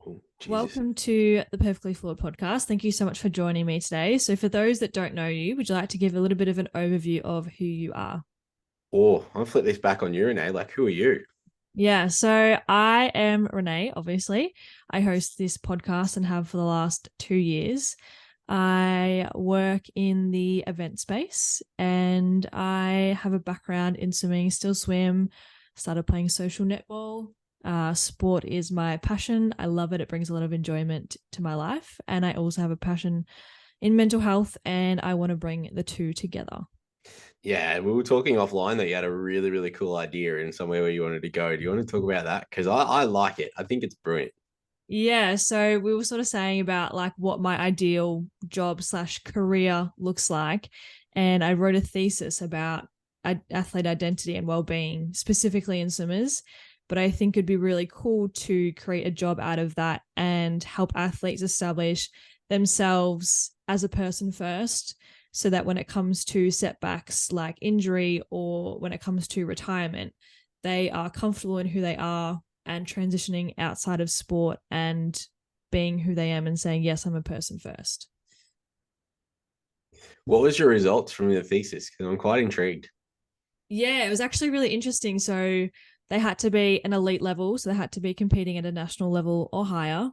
Oh, Jesus. Welcome to the Perfectly Flawed podcast. Thank you so much for joining me today. So, for those that don't know you, would you like to give a little bit of an overview of who you are? Oh, I'll flip this back on you, Renee. Like, who are you? Yeah, so I am Renee, obviously. I host this podcast and have for the last 2 years. I work in the event space and I have a background in swimming, still swim, started playing social netball. Sport is my passion. I love it. It brings a lot of enjoyment to my life. And I also have a passion in mental health and I want to bring the two together. Yeah, we were talking offline that you had a really, really cool idea in somewhere where you wanted to go. Do you want to talk about that? Because I like it. I think it's brilliant. Yeah, so we were sort of saying about like what my ideal job slash career looks like. And I wrote a thesis about athlete identity and well-being, specifically in swimmers. But I think it'd be really cool to create a job out of that and help athletes establish themselves as a person first, so that when it comes to setbacks like injury or when it comes to retirement, they are comfortable in who they are and transitioning outside of sport and being who they am and saying, yes, I'm a person first. What was your results from your thesis? Because I'm quite intrigued. Yeah, it was actually really interesting. So they had to be an elite level. So they had to be competing at a national level or higher.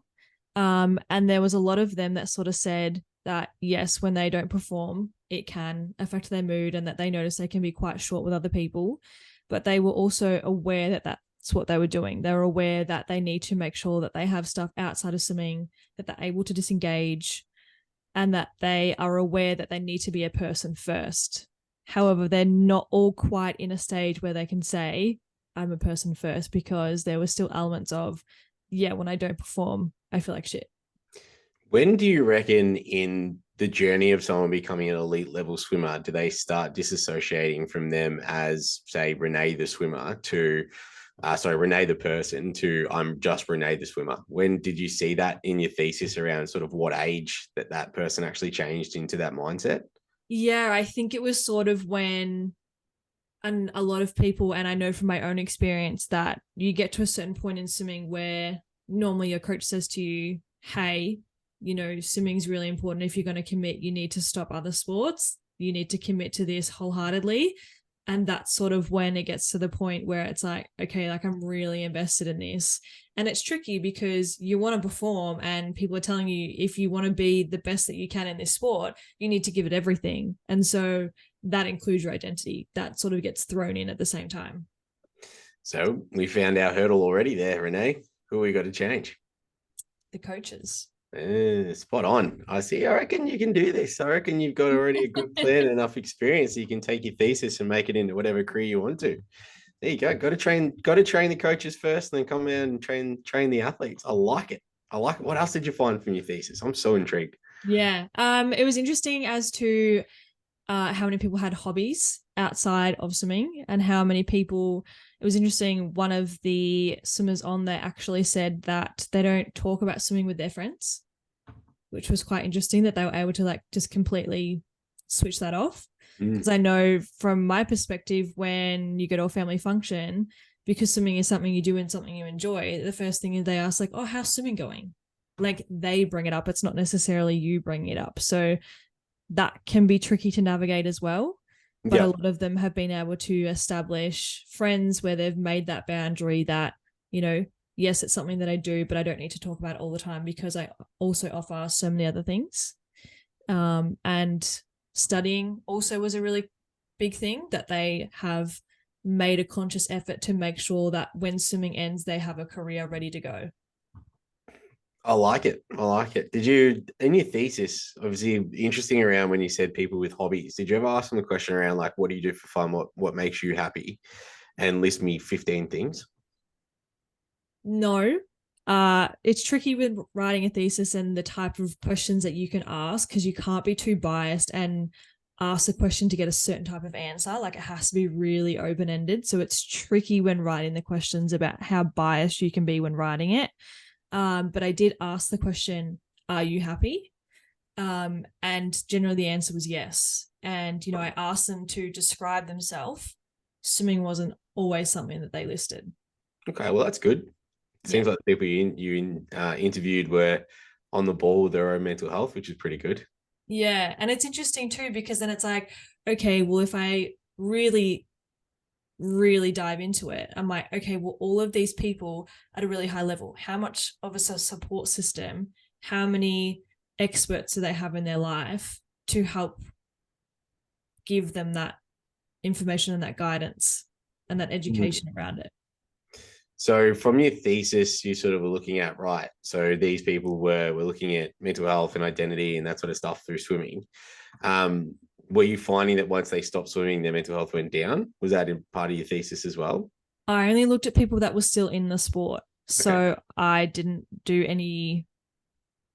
And there was a lot of them that sort of said that, yes, when they don't perform, it can affect their mood and that they notice they can be quite short with other people. But they were also aware that that's what they were doing. They were aware that they need to make sure that they have stuff outside of swimming, that they're able to disengage, and that they are aware that they need to be a person first. However, they're not all quite in a stage where they can say, I'm a person first, because there were still elements of, yeah, when I don't perform, I feel like shit. When do you reckon in the journey of someone becoming an elite level swimmer, do they start disassociating from them as, say, Renee the swimmer to, sorry, Renee the person to I'm just Renee the swimmer? When did you see that in your thesis around sort of what age that person actually changed into that mindset? Yeah, I think it was sort of when, and a lot of people, and I know from my own experience, that you get to a certain point in swimming where normally your coach says to you, hey, swimming's really important. If you're going to commit, you need to stop other sports. You need to commit to this wholeheartedly. And that's sort of when it gets to the point where it's like, okay, like I'm really invested in this. And it's tricky because you want to perform and people are telling you, if you want to be the best that you can in this sport, you need to give it everything. And so that includes your identity. That sort of gets thrown in at the same time. So we found our hurdle already there, Renee. Who we got to change? The coaches. Spot on. I see. I reckon you can do this. I reckon you've got already a good plan and enough experience so you can take your thesis and make it into whatever career you want to. There you go. Got to train the coaches first, and then come in and train the athletes. I like it. I like it. What else did you find from your thesis? I'm so intrigued. Yeah. It was interesting as to how many people had hobbies outside of swimming and how many people. It was interesting. One of the swimmers on there actually said that they don't talk about swimming with their friends, which was quite interesting that they were able to like just completely switch that off. Because Mm. I know from my perspective, when you go to a family function, because swimming is something you do and something you enjoy, the first thing is they ask, like, oh, how's swimming going? Like they bring it up. It's not necessarily you bringing it up. So that can be tricky to navigate as well. But a Yeah. lot of them have been able to establish friends where they've made that boundary that, you know, yes, it's something that I do, but I don't need to talk about it all the time because I also offer so many other things. And studying also was a really big thing that they have made a conscious effort to make sure that when swimming ends, they have a career ready to go. I like it. I like it. Did you, in your thesis, obviously interesting around when you said people with hobbies, did you ever ask them a question around like, what do you do for fun? What makes you happy? And list me 15 things. No. It's tricky with writing a thesis and the type of questions that you can ask because you can't be too biased and ask a question to get a certain type of answer. Like it has to be really open ended. So it's tricky when writing the questions about how biased you can be when writing it. But I did ask the question, are you happy? And generally the answer was yes. And, I asked them to describe themselves. Swimming wasn't always something that they listed. Okay, well, that's good. It Yeah. seems like the people you interviewed were on the ball with their own mental health, which is pretty good. Yeah. And it's interesting too, because then it's like, okay, well, if I really, really dive into it, I'm like, okay, well, all of these people at a really high level, how much of a support system, how many experts do they have in their life to help give them that information and that guidance and that education around it? So from your thesis, you sort of were looking at, right, so these people were looking at mental health and identity and that sort of stuff through swimming. Were you finding that once they stopped swimming, their mental health went down? Was that in part of your thesis as well? I only looked at people that were still in the sport. Okay. So I didn't do any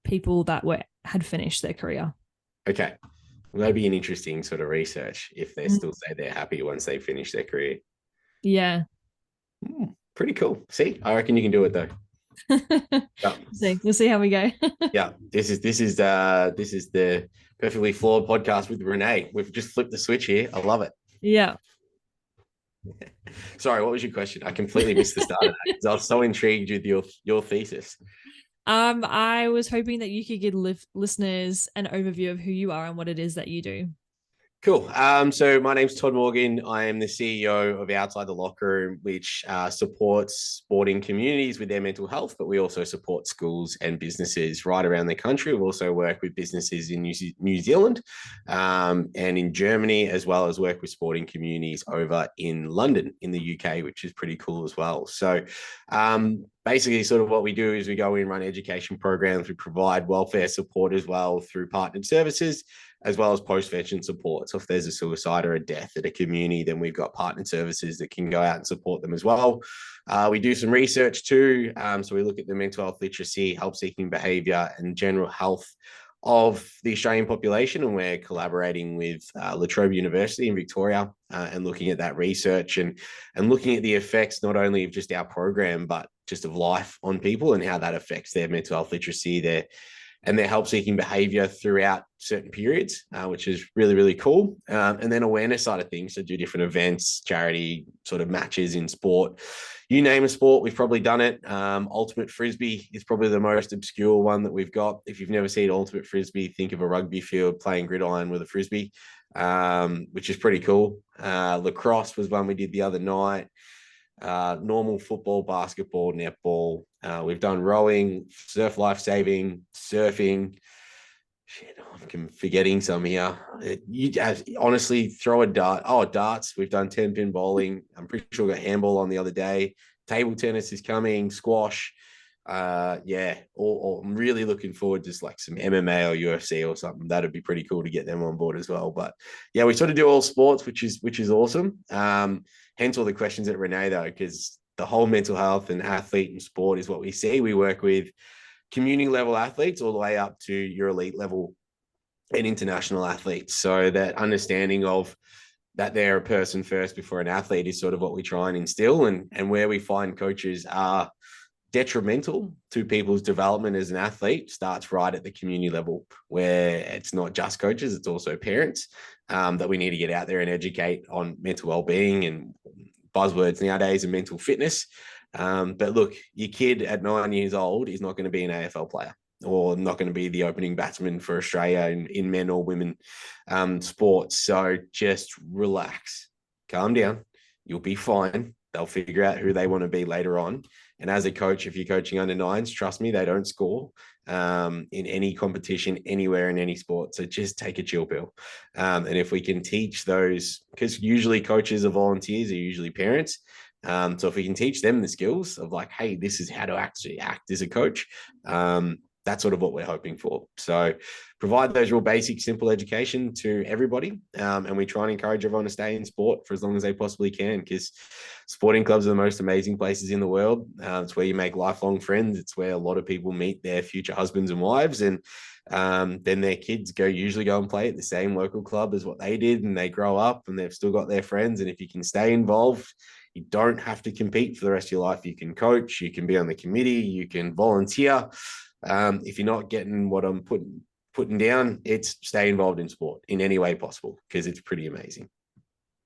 people that were had finished their career. Okay. Well, that'd be an interesting sort of research if they Mm. still say they're happy once they finish their career. Yeah. Pretty cool. See, I reckon you can do it though. Yeah. We'll see how we go. Yeah. This is the perfectly flawed podcast with Renee. We've just flipped the switch here. I love it. Yeah. Sorry, what was your question? I completely missed the start of that because I was so intrigued with your thesis. I was hoping that you could give listeners an overview of who you are and what it is that you do. Cool. So my name's Todd Morgan. I am the CEO of Outside the Locker Room, which supports sporting communities with their mental health, but we also support schools and businesses right around the country. We also work with businesses in New Zealand and in Germany, as well as work with sporting communities over in London in the UK, which is pretty cool as well. So basically sort of what we do is we go in, run education programs, we provide welfare support as well through partnered services, as well as post-vention support. So if there's a suicide or a death at a community, then we've got partnered services that can go out and support them as well. We do some research too. So we look at the mental health literacy, help-seeking behaviour, and general health of the Australian population. And we're collaborating with La Trobe University in Victoria and looking at that research and looking at the effects not only of just our program, but just of life on people and how that affects their mental health literacy, their help-seeking behaviour throughout certain periods, which is really, really cool. And then awareness side of things, so do different events, charity sort of matches in sport. You name a sport, we've probably done it. Ultimate Frisbee is probably the most obscure one that we've got. If you've never seen Ultimate Frisbee, think of a rugby field playing gridiron with a Frisbee, which is pretty cool. Lacrosse was one we did the other night. Normal football, basketball, netball. We've done rowing, surf life-saving, surfing. Shit, I'm forgetting some here. You honestly throw a dart. Oh, darts. We've done 10-pin bowling. I'm pretty sure we got handball on the other day. Table tennis is coming, squash. Yeah, I'm really looking forward to like some MMA or UFC or something. That'd be pretty cool to get them on board as well. But yeah, we sort of do all sports, which is awesome. Hence all the questions at Renee though, because the whole mental health and athlete and sport is what we see. We work with community level athletes all the way up to your elite level and international athletes. So that understanding of that they're a person first before an athlete is sort of what we try and instill, and where we find coaches are detrimental to people's development as an athlete starts right at the community level, where it's not just coaches, it's also parents, that we need to get out there and educate on mental well-being and buzzwords nowadays and mental fitness. But look, your kid at 9 years old is not going to be an AFL player or not going to be the opening batsman for Australia in men or women sports. So just relax, calm down. You'll be fine. They'll figure out who they want to be later on. And as a coach, if you're coaching under nines, trust me, they don't score in any competition, anywhere in any sport. So just take a chill pill. And if we can teach those, because usually coaches are volunteers, are usually parents. So if we can teach them the skills of like, hey, this is how to actually act as a coach, that's sort of what we're hoping for. So provide those real basic, simple education to everybody. And we try and encourage everyone to stay in sport for as long as they possibly can, because sporting clubs are the most amazing places in the world. It's where you make lifelong friends. It's where a lot of people meet their future husbands and wives. And then their kids usually go and play at the same local club as what they did. And they grow up and they've still got their friends. And if you can stay involved, you don't have to compete for the rest of your life. You can coach, you can be on the committee, you can volunteer. If you're not getting what I'm putting down, it's stay involved in sport in any way possible, because it's pretty amazing.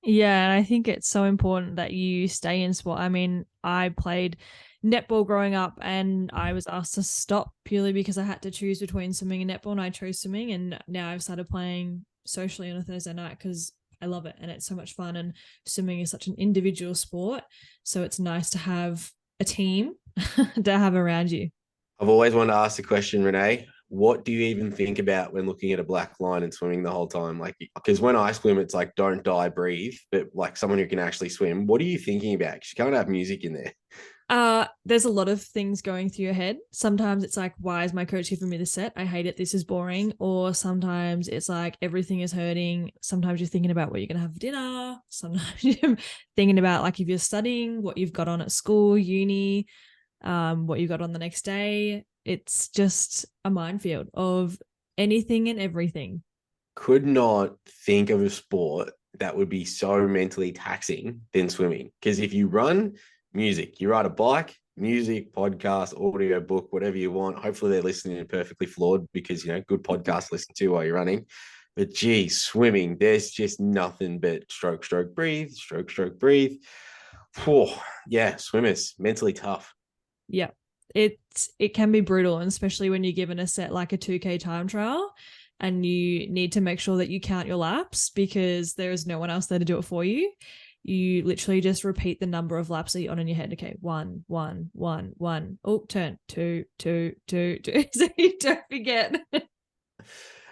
Yeah, and I think it's so important that you stay in sport. I mean, I played netball growing up, and I was asked to stop purely because I had to choose between swimming and netball, and I chose swimming. And now I've started playing socially on a Thursday night because I love it and it's so much fun. And swimming is such an individual sport, so it's nice to have a team to have around you. I've always wanted to ask the question, Renee. What do you even think about when looking at a black line and swimming the whole time? Like, because when I swim, it's like don't die, breathe. But like someone who can actually swim, what are you thinking about? Because you can't have music in there. There's a lot of things going through your head. Sometimes it's like, why is my coach giving me the set? I hate it. This is boring. Or sometimes it's like everything is hurting. Sometimes you're thinking about what you're gonna have for dinner. Sometimes you're thinking about like if you're studying, what you've got on at school, uni, what you've got on the next day. It's just a minefield of anything and everything. Could not think of a sport that would be so mentally taxing than swimming. Because if you run, music, you ride a bike, music, podcast, audio book, whatever you want. Hopefully they're listening to Perfectly Flawed because, good podcast to listen to while you're running. But gee, swimming, there's just nothing but stroke, stroke, breathe, stroke, stroke, breathe. Whew, yeah, swimmers, mentally tough. Yeah. It can be brutal, and especially when you're given a set like a 2K time trial and you need to make sure that you count your laps because there is no one else there to do it for you. You literally just repeat the number of laps that you're on in your head. Okay, 1, 1, 1, 1. Oh, turn 2, 2, 2, 2. So you don't forget.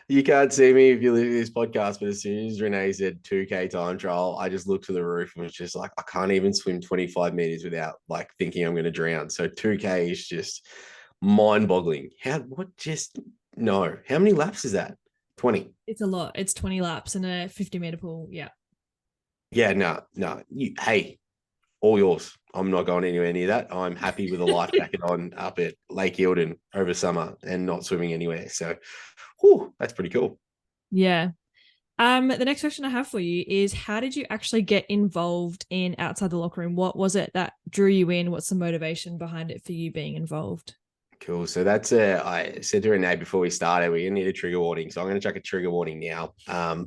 You can't see me if you listen to this podcast, but as soon as Renee said 2K time trial, I just looked to the roof and was just like, I can't even swim 25 meters without like thinking I'm going to drown. So 2K is just mind boggling. No. How many laps is that? 20. It's a lot. It's 20 laps in a 50-meter pool. Yeah. Yeah, no. Hey, all yours. I'm not going anywhere near that. I'm happy with a life jacket on up at Lake Eildon over summer and not swimming anywhere. So, that's pretty cool. Yeah. The next question I have for you is, how did you actually get involved in outside the locker room? What was it that drew you in? What's the motivation behind it for you being involved? Cool. So I said to Renee before we started, we're going to need a trigger warning. So I'm going to chuck a trigger warning now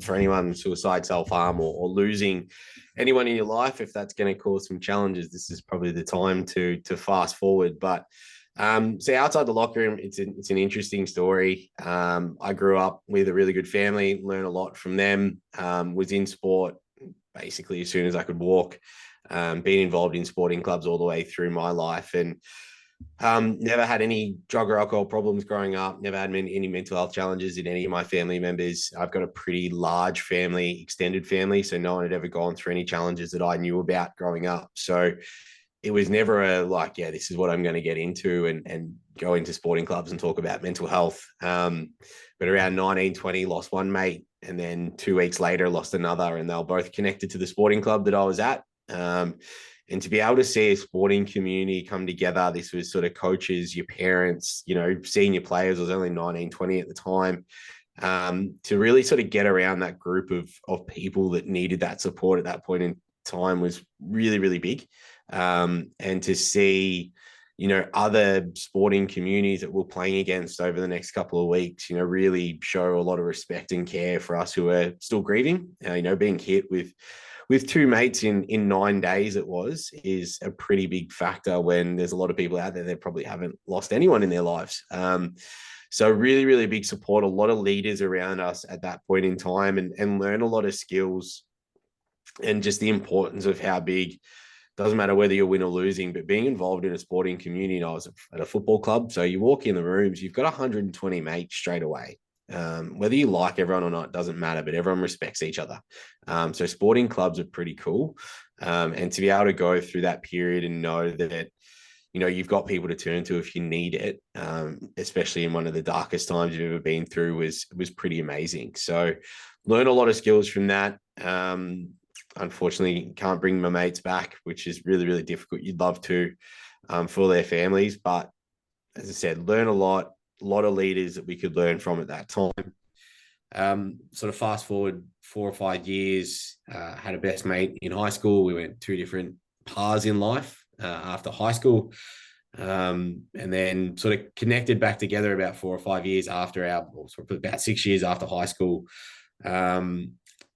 for anyone suicide, self-harm or losing anyone in your life. If that's going to cause some challenges, this is probably the time to fast forward. But so outside the locker room, it's an interesting story. I grew up with a really good family, learned a lot from them, was in sport basically as soon as I could walk, been involved in sporting clubs all the way through my life. And never had any drug or alcohol problems growing up. Never had any mental health challenges in any of my family members. I've got a pretty large family, extended family, so no one had ever gone through any challenges that I knew about growing up. So it was never this is what I'm going to get into and go into sporting clubs and talk about mental health. But around 19, 20, lost one mate, and then 2 weeks later lost another, and they were both connected to the sporting club that I was at. And to be able to see a sporting community come together, this was sort of coaches, your parents, senior players. I was only 19, 20 at the time. To really sort of get around that group of people that needed that support at that point in time was really, really big. And to see, other sporting communities that we're playing against over the next couple of weeks, really show a lot of respect and care for us who are still grieving. Being hit with two mates in 9 days is a pretty big factor when there's a lot of people out there that probably haven't lost anyone in their lives. So really, really big support, a lot of leaders around us at that point in time and learn a lot of skills and just the importance of how big, doesn't matter whether you're winning or losing, but being involved in a sporting community. I was at a football club. So you walk in the rooms, you've got 120 mates straight away. Whether you like everyone or not doesn't matter, but everyone respects each other. So sporting clubs are pretty cool. And to be able to go through that period and know that, you've got people to turn to if you need it, especially in one of the darkest times you've ever been through was pretty amazing. So learn a lot of skills from that. Unfortunately, can't bring my mates back, which is really, really difficult. You'd love to for their families. But as I said, learn a lot of leaders that we could learn from at that time. Sort of fast forward 4 or 5 years, had a best mate in high school. We went 2 different paths in life after high school. And then sort of connected back together about 4 or 5 years after about 6 years after high school.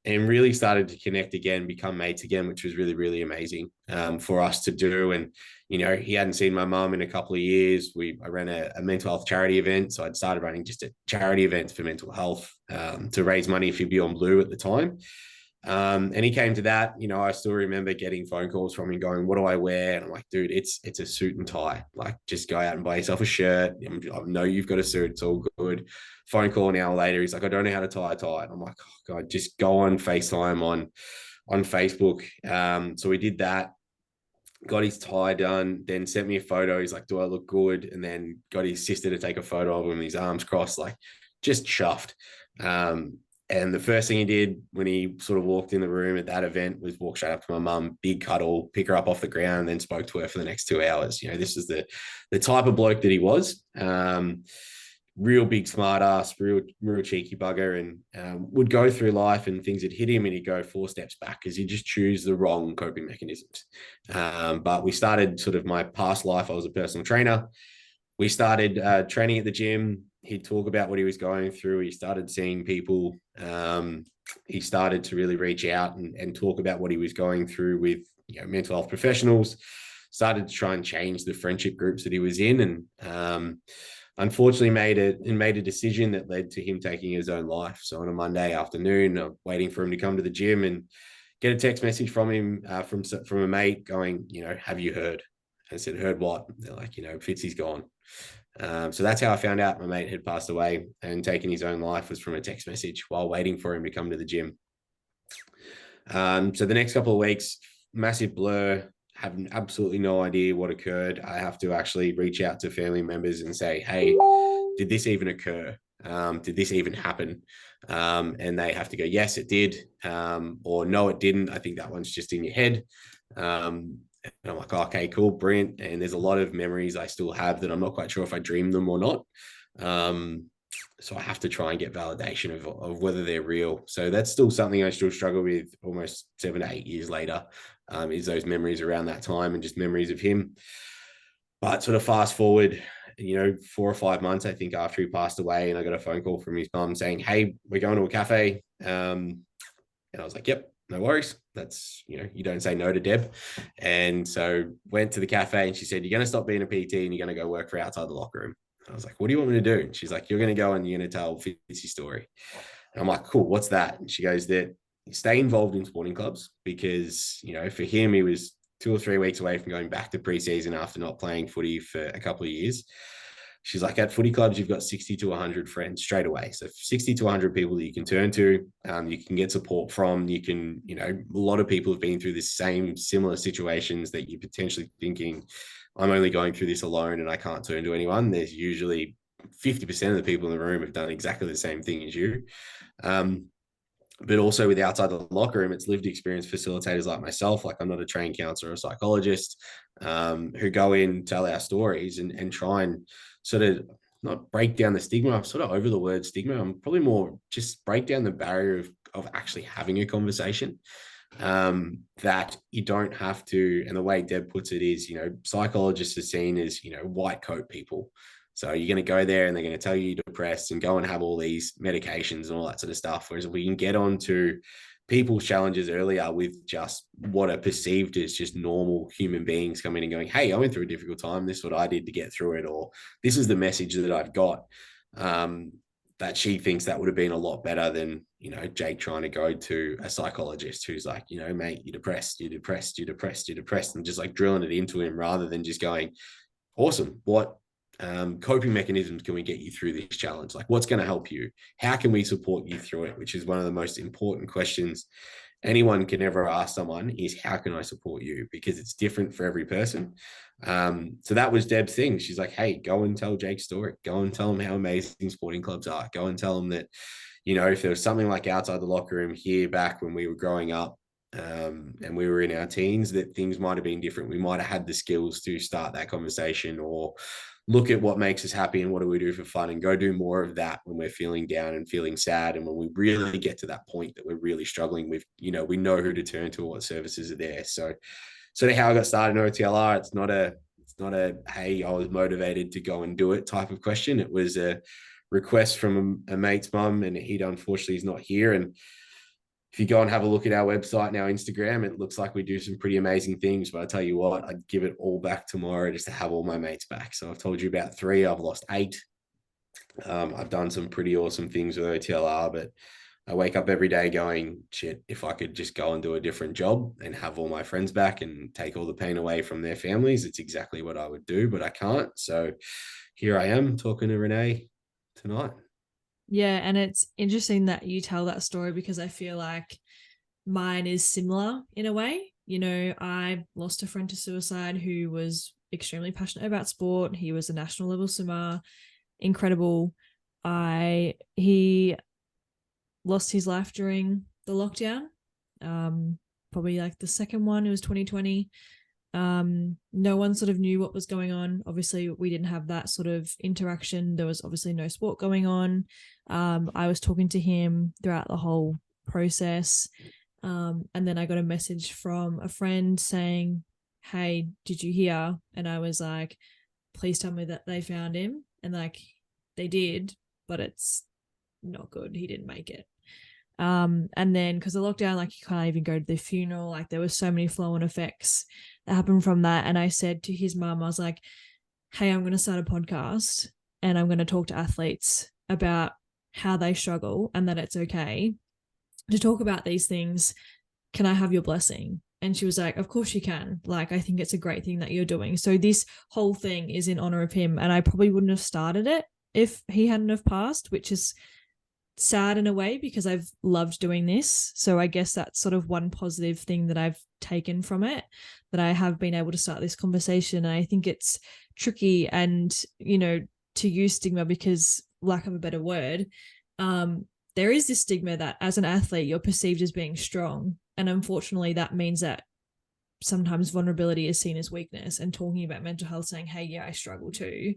and really started to connect again, become mates again, which was really, really amazing for us to do. And, you know, he hadn't seen my mum in a couple of years. I ran a mental health charity event. So I'd started running just a charity event for mental health to raise money for Beyond Blue at the time. And he came to that. You know, I still remember getting phone calls from him going, "What do I wear?" And I'm like, "Dude, it's a suit and tie. Like, just go out and buy yourself a shirt. I know you've got a suit. It's all good." Phone call an hour later, he's like, "I don't know how to tie a tie." And I'm like, "Oh God, just go on FaceTime on Facebook." So we did that. Got his tie done, then sent me a photo. He's like, "Do I look good?" And then got his sister to take a photo of him, his arms crossed, like just chuffed. Um, and the first thing he did when he sort of walked in the room at that event was walk straight up to my mum, big cuddle, pick her up off the ground, and then spoke to her for the next 2 hours. You know, this is the type of bloke that he was. Real big smart ass, real cheeky bugger, and would go through life and things would hit him and he'd go 4 steps back because he'd just choose the wrong coping mechanisms. But we started sort of my past life. I was a personal trainer. We started training at the gym. He'd talk about what he was going through. He started seeing people. He started to really reach out and talk about what he was going through with, you know, mental health professionals. Started to try and change the friendship groups that he was in, and unfortunately made a decision that led to him taking his own life. So on a Monday afternoon, I'm waiting for him to come to the gym and get a text message from him from a mate going, you know, "Have you heard?" I said, "Heard what?" They're like, "You know, Fitzy's gone." So that's how I found out my mate had passed away and taken his own life, was from a text message while waiting for him to come to the gym. So the next couple of weeks, massive blur, have absolutely no idea what occurred. I have to actually reach out to family members and say, "Hey, did this even occur? Did this even happen?" And they have to go, "Yes, it did," or "No, it didn't. I think that one's just in your head." And I'm like, "Oh, okay, cool, brilliant." And there's a lot of memories I still have that I'm not quite sure if I dreamed them or not. So I have to try and get validation of whether they're real. So that's still something I still struggle with almost 7 to 8 years later, is those memories around that time and just memories of him. But sort of fast forward, you know, 4 or 5 months, I think, after he passed away, and I got a phone call from his mum saying, "Hey, we're going to a cafe." And I was like, "Yep, no worries. That's, you know, you don't say no to Deb." And so went to the cafe and she said, "You're going to stop being a PT and you're going to go work for outside the locker room." I was like, "What do you want me to do?" And she's like, "You're going to go and you're going to tell Fitzy's story." And I'm like, "Cool, what's that?" And she goes, "That stay involved in sporting clubs, because, you know, for him, he was 2 or 3 weeks away from going back to preseason after not playing footy for a couple of years." She's like, "At footy clubs, you've got 60 to 100 friends straight away. So 60 to 100 people that you can turn to, you can get support from. You can, you know, a lot of people have been through the same similar situations that you're potentially thinking, I'm only going through this alone and I can't turn to anyone. There's usually 50% of the people in the room have done exactly the same thing as you." But also with outside the locker room, it's lived experience facilitators like myself. Like, I'm not a trained counselor or psychologist, who go in, tell our stories and try and sort of not break down the stigma. I'm sort of over the word stigma. I'm probably more just break down the barrier of actually having a conversation, that you don't have to. And the way Deb puts it is, you know, psychologists are seen as, you know, white coat people. So you're going to go there and they're going to tell you you're depressed and go and have all these medications and all that sort of stuff. Whereas we can get on to people's challenges earlier with just what are perceived as just normal human beings coming and going, "Hey, I went through a difficult time. This is what I did to get through it." Or, "This is the message that I've got." That she thinks that would have been a lot better than, you know, Jake trying to go to a psychologist who's like, "You know, mate, you're depressed, you're depressed, you're depressed, you're depressed," and just like drilling it into him, rather than just going, "Awesome, what coping mechanisms can we get you through this challenge? Like, what's going to help you? How can we support you through it?" Which is one of the most important questions anyone can ever ask someone, is, "How can I support you?" Because it's different for every person. So that was Deb's thing. She's like, "Hey, go and tell Jake's story. Go and tell him how amazing sporting clubs are. Go and tell him that, you know, if there was something like outside the locker room here back when we were growing up, and we were in our teens, that things might have been different. We might have had the skills to start that conversation, or look at what makes us happy and what do we do for fun, and go do more of that when we're feeling down and feeling sad. And when we really get to that point that we're really struggling with, you know, we know who to turn to, what services are there." So sort of how I got started in OTLR. It's not a, "Hey, I was motivated to go and do it" type of question. It was a request from a mate's mum, and he unfortunately is not here. And if you go and have a look at our website and our Instagram, it looks like we do some pretty amazing things. But I tell you what, I'd give it all back tomorrow just to have all my mates back. So I've told you about 3. I've lost 8. I've done some pretty awesome things with OTLR, but I wake up every day going, shit, if I could just go and do a different job and have all my friends back and take all the pain away from their families, it's exactly what I would do, but I can't. So here I am talking to Renee tonight. Yeah, and it's interesting that you tell that story because I feel like mine is similar in a way. I lost a friend to suicide who was extremely passionate about sport. He was a national level swimmer, incredible. He lost his life during the lockdown. Probably like the second one, it was 2020. No one sort of knew what was going on. Obviously, we didn't have that sort of interaction. There was obviously no sport going on. I was talking to him throughout the whole process. And then I got a message from a friend saying, hey, did you hear? And I was like, please tell me that they found him. And like, they did, but it's not good. He didn't make it. And then because the lockdown, like you can't even go to the funeral, like there were so many flow-on effects that happened from that. And I said to his mum, I was like, hey, I'm going to start a podcast and I'm going to talk to athletes about how they struggle and that it's okay to talk about these things. Can I have your blessing? And she was like, of course you can. Like, I think it's a great thing that you're doing. So this whole thing is in honor of him. And I probably wouldn't have started it if he hadn't have passed, which is sad in a way because I've loved doing this. So I guess that's sort of one positive thing that I've taken from it, that I have been able to start this conversation. And I think it's tricky and, to use stigma because lack of a better word, there is this stigma that as an athlete, you're perceived as being strong. And unfortunately, that means that sometimes vulnerability is seen as weakness, and talking about mental health, saying, hey, yeah, I struggle too,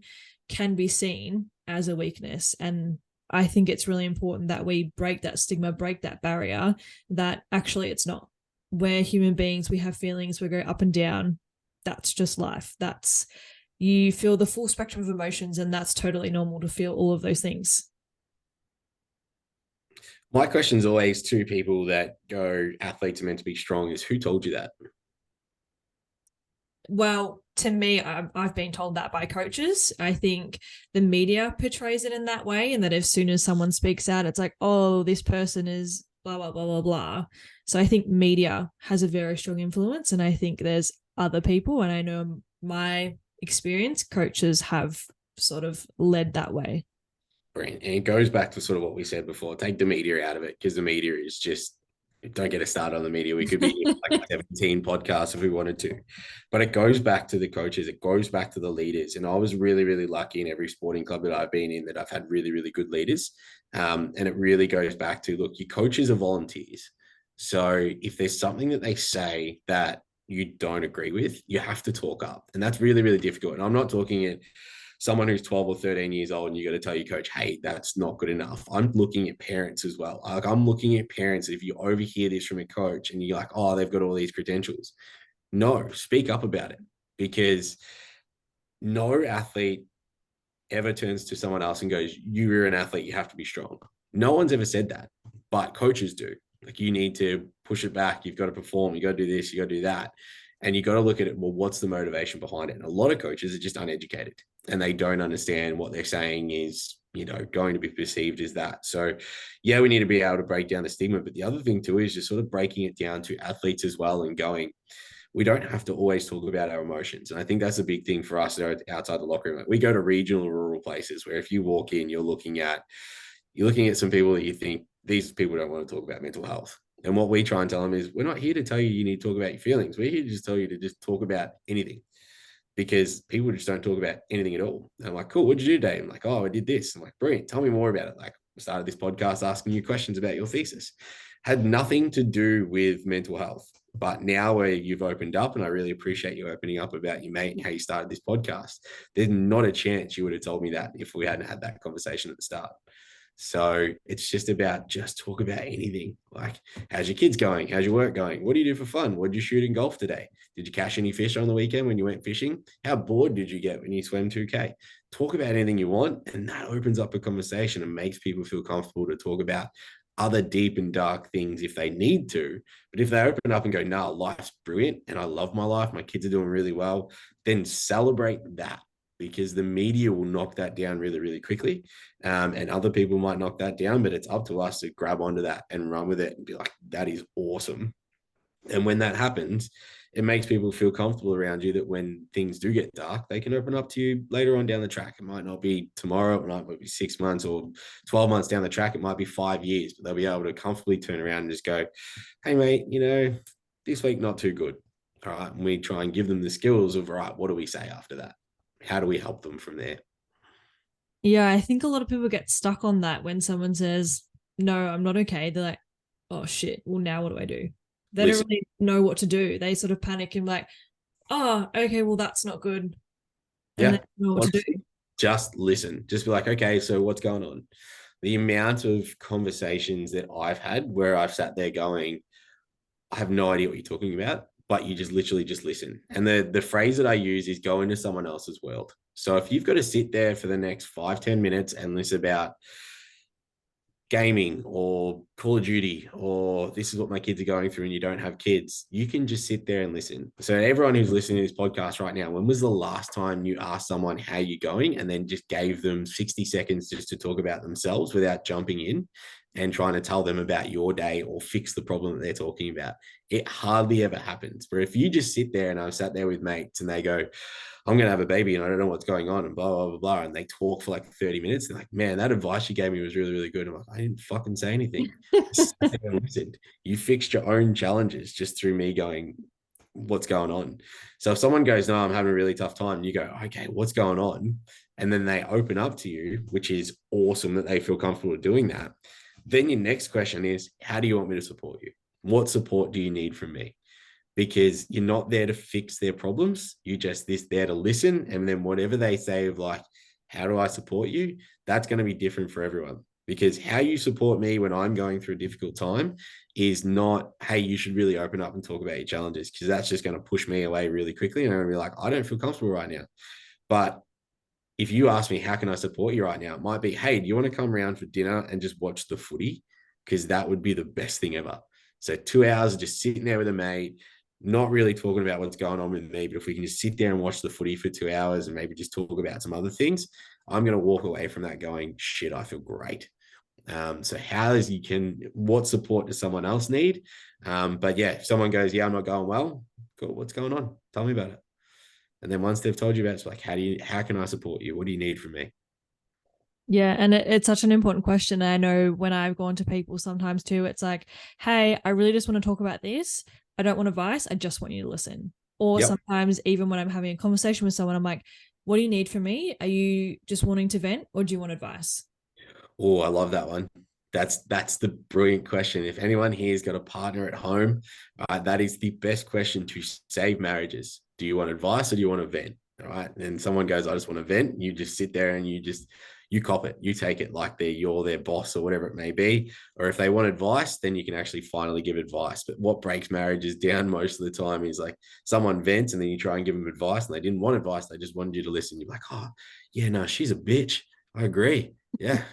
can be seen as a weakness. And I think it's really important that we break that stigma, break that barrier, that actually it's not. We're human beings. We have feelings. We go up and down. That's just life. You feel the full spectrum of emotions, and that's totally normal to feel all of those things. My question is always to people that go, athletes are meant to be strong, is who told you that? Well, to me, I've been told that by coaches. I think the media portrays it in that way, and that as soon as someone speaks out, it's like, oh, this person is blah, blah, blah, blah, blah. So I think media has a very strong influence, and I think there's other people, and I know my experience, coaches have sort of led that way. And it goes back to sort of what we said before. Take the media out of it, because the media is just, don't get us started on the media. We could be like 17 podcasts if we wanted to. But it goes back to the coaches. It goes back to the leaders. And I was really, really lucky in every sporting club that I've been in that I've had really, really good leaders. And it really goes back to, look, your coaches are volunteers. So if there's something that they say that you don't agree with, you have to talk up. And that's really, really difficult. And I'm not talking at someone who's 12 or 13 years old and you got to tell your coach, hey, that's not good enough. I'm looking at parents as well. Like, I'm looking at parents. If you overhear this from a coach and you're like, oh, they've got all these credentials. No, speak up about it, because no athlete ever turns to someone else and goes, you're an athlete, you have to be strong. No one's ever said that, but coaches do. Like, you need to push it back. You've got to perform. You got to do this. You got to do that. And you got to look at it. Well, what's the motivation behind it? And a lot of coaches are just uneducated and they don't understand what they're saying is, going to be perceived as that. So yeah, we need to be able to break down the stigma. But the other thing too is just sort of breaking it down to athletes as well and going, we don't have to always talk about our emotions. And I think that's a big thing for us outside the locker room. We go to regional or rural places where if you walk in, you're looking at some people that you think, these people don't want to talk about mental health. And what we try and tell them is, we're not here to tell you need to talk about your feelings. We're here to just tell you to just talk about anything, because people just don't talk about anything at all. And I'm like, cool, what'd you do today? I'm like, oh, I did this. I'm like, brilliant. Tell me more about it. Like, I started this podcast asking you questions about your thesis. Had nothing to do with mental health. But now where you've opened up, and I really appreciate you opening up about your mate and how you started this podcast, there's not a chance you would have told me that if we hadn't had that conversation at the start. So it's just about just talk about anything. Like, how's your kids going? How's your work going? What do you do for fun? What did you shoot in golf today? Did you catch any fish on the weekend when you went fishing? How bored did you get when you swam 2K? Talk about anything you want, and that opens up a conversation and makes people feel comfortable to talk about other deep and dark things if they need to. But if they open up and go, nah, life's brilliant and I love my life, my kids are doing really well, then celebrate that, because the media will knock that down really, really quickly. And other people might knock that down, but it's up to us to grab onto that and run with it and be like, that is awesome. And when that happens, it makes people feel comfortable around you that when things do get dark, they can open up to you later on down the track. It might not be tomorrow, it might be 6 months or 12 months down the track. It might be 5 years, but they'll be able to comfortably turn around and just go, hey, mate, this week, not too good. All right. And we try and give them the skills of, all right, what do we say after that? How do we help them from there? Yeah, I think a lot of people get stuck on that when someone says, no, I'm not okay. They're like, oh shit, well, now what do I do? They don't really know what to do. They sort of panic and like, oh, okay, well, that's not good. And Yeah. they don't know what to do. Just listen. Just be like, okay, so what's going on? The amount of conversations that I've had where I've sat there going, I have no idea what you're talking about, but you just literally just listen. And the phrase that I use is go into someone else's world. So if you've got to sit there for the next 5-10 minutes and listen about gaming or Call of Duty, or this is what my kids are going through and you don't have kids, you can just sit there and listen. So everyone who's listening to this podcast right now, when was the last time you asked someone how you're going and then just gave them 60 seconds just to talk about themselves without jumping in and trying to tell them about your day or fix the problem that they're talking about? It hardly ever happens. But if you just sit there, and I've sat there with mates and they go, I'm going to have a baby and I don't know what's going on and blah, blah, blah, blah. And they talk for like 30 minutes. They're like, man, that advice you gave me was really, really good. I'm like, I didn't fucking say anything. You fixed your own challenges just through me going, what's going on? So if someone goes, no, I'm having a really tough time, you go, okay, what's going on? And then they open up to you, which is awesome that they feel comfortable doing that. Then your next question is, how do you want me to support you? What support do you need from me? Because you're not there to fix their problems. You're just there to listen. And then whatever they say of like, how do I support you? That's going to be different for everyone, because how you support me when I'm going through a difficult time is not, hey, you should really open up and talk about your challenges, because that's just going to push me away really quickly. And I'm going to be like, I don't feel comfortable right now. But if you ask me, how can I support you right now? It might be, hey, do you want to come around for dinner and just watch the footy? Because that would be the best thing ever. So 2 hours of just sitting there with a mate, not really talking about what's going on with me, but if we can just sit there and watch the footy for 2 hours and maybe just talk about some other things, I'm going to walk away from that going, shit, I feel great. So what support does someone else need? But yeah, if someone goes, yeah, I'm not going well, cool, what's going on? Tell me about it. And then once they've told you about it, it's like, how can I support you? What do you need from me? Yeah, and it's such an important question. I know when I've gone to people sometimes too, it's like, hey, I really just want to talk about this. I don't want advice. I just want you to listen. Or Yep. sometimes even when I'm having a conversation with someone, I'm like, what do you need from me? Are you just wanting to vent or do you want advice? Oh, I love that one. That's the brilliant question. If anyone here's got a partner at home, that is the best question to save marriages. Do you want advice or do you want to vent? All right. And someone goes, I just want to vent. You just sit there and you cop it. You take it like you're their boss or whatever it may be. Or if they want advice, then you can actually finally give advice. But what breaks marriages down most of the time is like someone vents and then you try and give them advice and they didn't want advice. They just wanted you to listen. You're like, oh, yeah, no, she's a bitch. I agree. Yeah.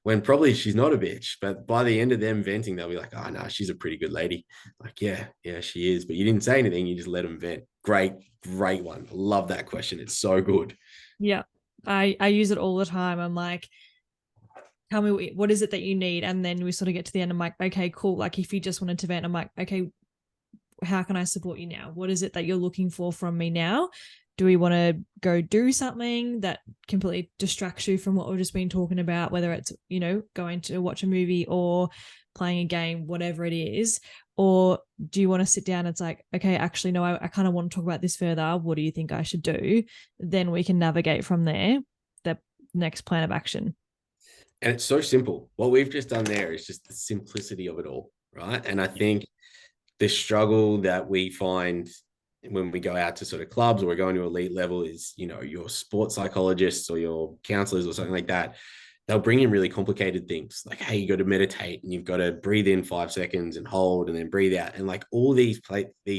When probably she's not a bitch, but by the end of them venting, they'll be like, oh, no, she's a pretty good lady. Like, yeah, she is. But you didn't say anything. You just let them vent. Great, great one. Love that question. It's so good. Yeah. I use it all the time. I'm like, tell me what is it that you need? And then we sort of get to the end. I'm like, okay, cool. Like if you just wanted to vent, I'm like, okay, how can I support you now? What is it that you're looking for from me now? Do we want to go do something that completely distracts you from what we've just been talking about, whether it's, going to watch a movie or playing a game, whatever it is? Or do you want to sit down and it's like, okay, actually, no, I kind of want to talk about this further. What do you think I should do? Then we can navigate from there, the next plan of action. And it's so simple. What we've just done there is just the simplicity of it all, right? And I think the struggle that we find when we go out to sort of clubs or we're going to elite level is, your sports psychologists or your counselors or something like that. They'll bring in really complicated things like, hey, you got to meditate and you've got to breathe in 5 seconds and hold and then breathe out. And like all these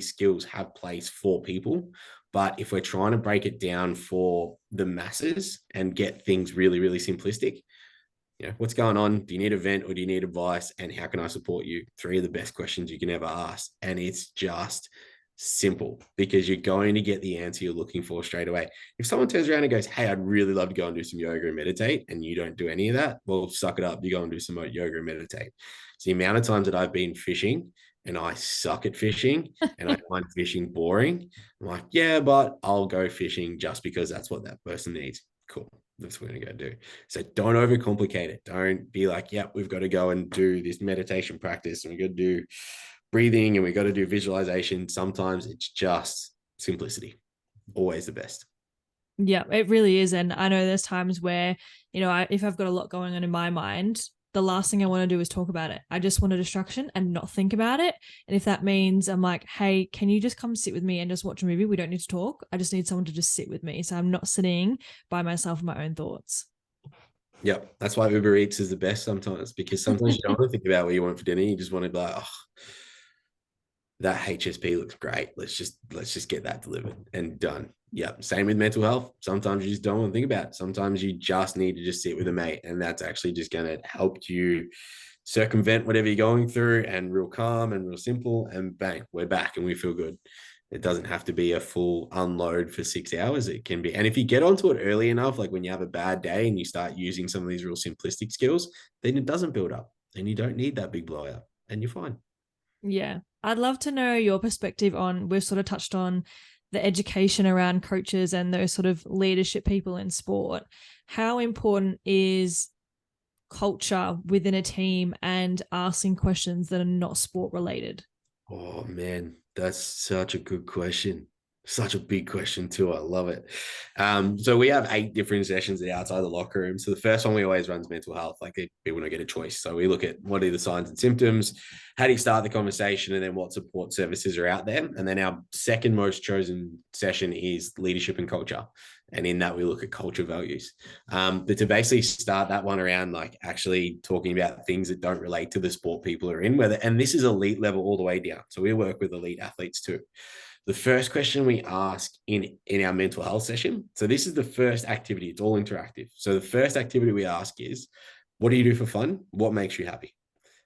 skills have place for people. But if we're trying to break it down for the masses and get things really, really simplistic, What's going on? Do you need a vent or do you need advice? And how can I support you? 3 of the best questions you can ever ask. And it's just simple because you're going to get the answer you're looking for straight away. If someone turns around and goes, hey, I'd really love to go and do some yoga and meditate, and you don't do any of that, well, suck it up. You go and do some yoga and meditate. So the amount of times that I've been fishing and I suck at fishing and I find fishing boring, I'm like, yeah, but I'll go fishing just because that's what that person needs. Cool. That's what we're going to go do. So don't overcomplicate it. Don't be like, yeah, we've got to go and do this meditation practice and we've got to do breathing and we've got to do visualization. Sometimes it's just simplicity. Always the best. Yeah, it really is. And I know there's times where, if I've got a lot going on in my mind, the last thing I want to do is talk about it. I just want a distraction and not think about it. And if that means I'm like, hey, can you just come sit with me and just watch a movie? We don't need to talk. I just need someone to just sit with me. So I'm not sitting by myself in my own thoughts. Yep. That's why Uber Eats is the best sometimes, because sometimes you don't want to think about what you want for dinner. You just want to be like, oh, that HSP looks great. Let's just get that delivered and done. Yeah. Same with mental health. Sometimes you just don't want to think about it. Sometimes you just need to just sit with a mate, and that's actually just going to help you circumvent whatever you're going through, and real calm and real simple, and bang, we're back and we feel good. It doesn't have to be a full unload for 6 hours. It can be. And if you get onto it early enough, like when you have a bad day and you start using some of these real simplistic skills, then it doesn't build up and you don't need that big blowout and you're fine. Yeah. I'd love to know your perspective on, we've sort of touched on the education around coaches and those sort of leadership people in sport. How important is culture within a team and asking questions that are not sport related? Oh man, that's such a good question. Such a big question too. I love it. So we have 8 different sessions outside the locker room. So the first one we always run is mental health. Like people don't get a choice. So we look at what are the signs and symptoms, how do you start the conversation, and then what support services are out there. And then our second most chosen session is leadership and culture. And in that, we look at culture values. But to basically start that one around, like actually talking about things that don't relate to the sport people are in, and this is elite level all the way down. So we work with elite athletes too. The first question we ask in our mental health session, so this is the first activity, it's all interactive. So the first activity we ask is, what do you do for fun? What makes you happy?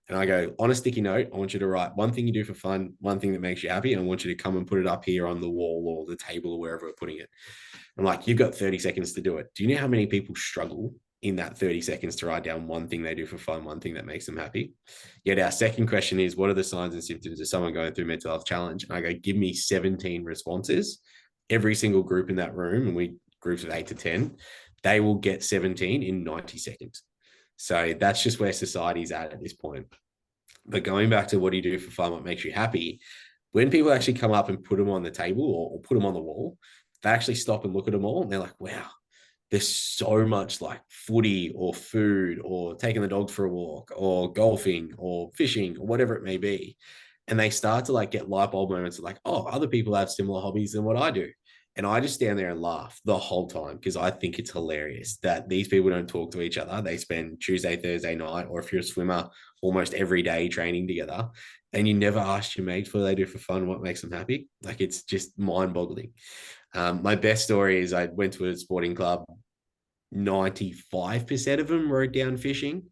And I go, on a sticky note, I want you to write one thing you do for fun, one thing that makes you happy, and I want you to come and put it up here on the wall or the table or wherever we're putting it. I'm like, you've got 30 seconds to do it. Do you know how many people struggle in that 30 seconds to write down one thing they do for fun, one thing that makes them happy? Yet our second question is, what are the signs and symptoms of someone going through mental health challenge? And I go, give me 17 responses. Every single group in that room, and we groups of 8 to 10, they will get 17 in 90 seconds. So that's just where society's at this point. But going back to what do you do for fun, what makes you happy? When people actually come up and put them on the table or put them on the wall, they actually stop and look at them all and they're like, wow, there's so much like footy or food or taking the dog for a walk or golfing or fishing or whatever it may be. And they start to like get light bulb moments of like, oh, other people have similar hobbies than what I do. And I just stand there and laugh the whole time because I think it's hilarious that these people don't talk to each other. They spend Tuesday, Thursday night, or if you're a swimmer, almost every day training together. And you never ask your mates what they do for fun, what makes them happy. Like it's just mind boggling. My best story is I went to a sporting club. 95% of them wrote down fishing.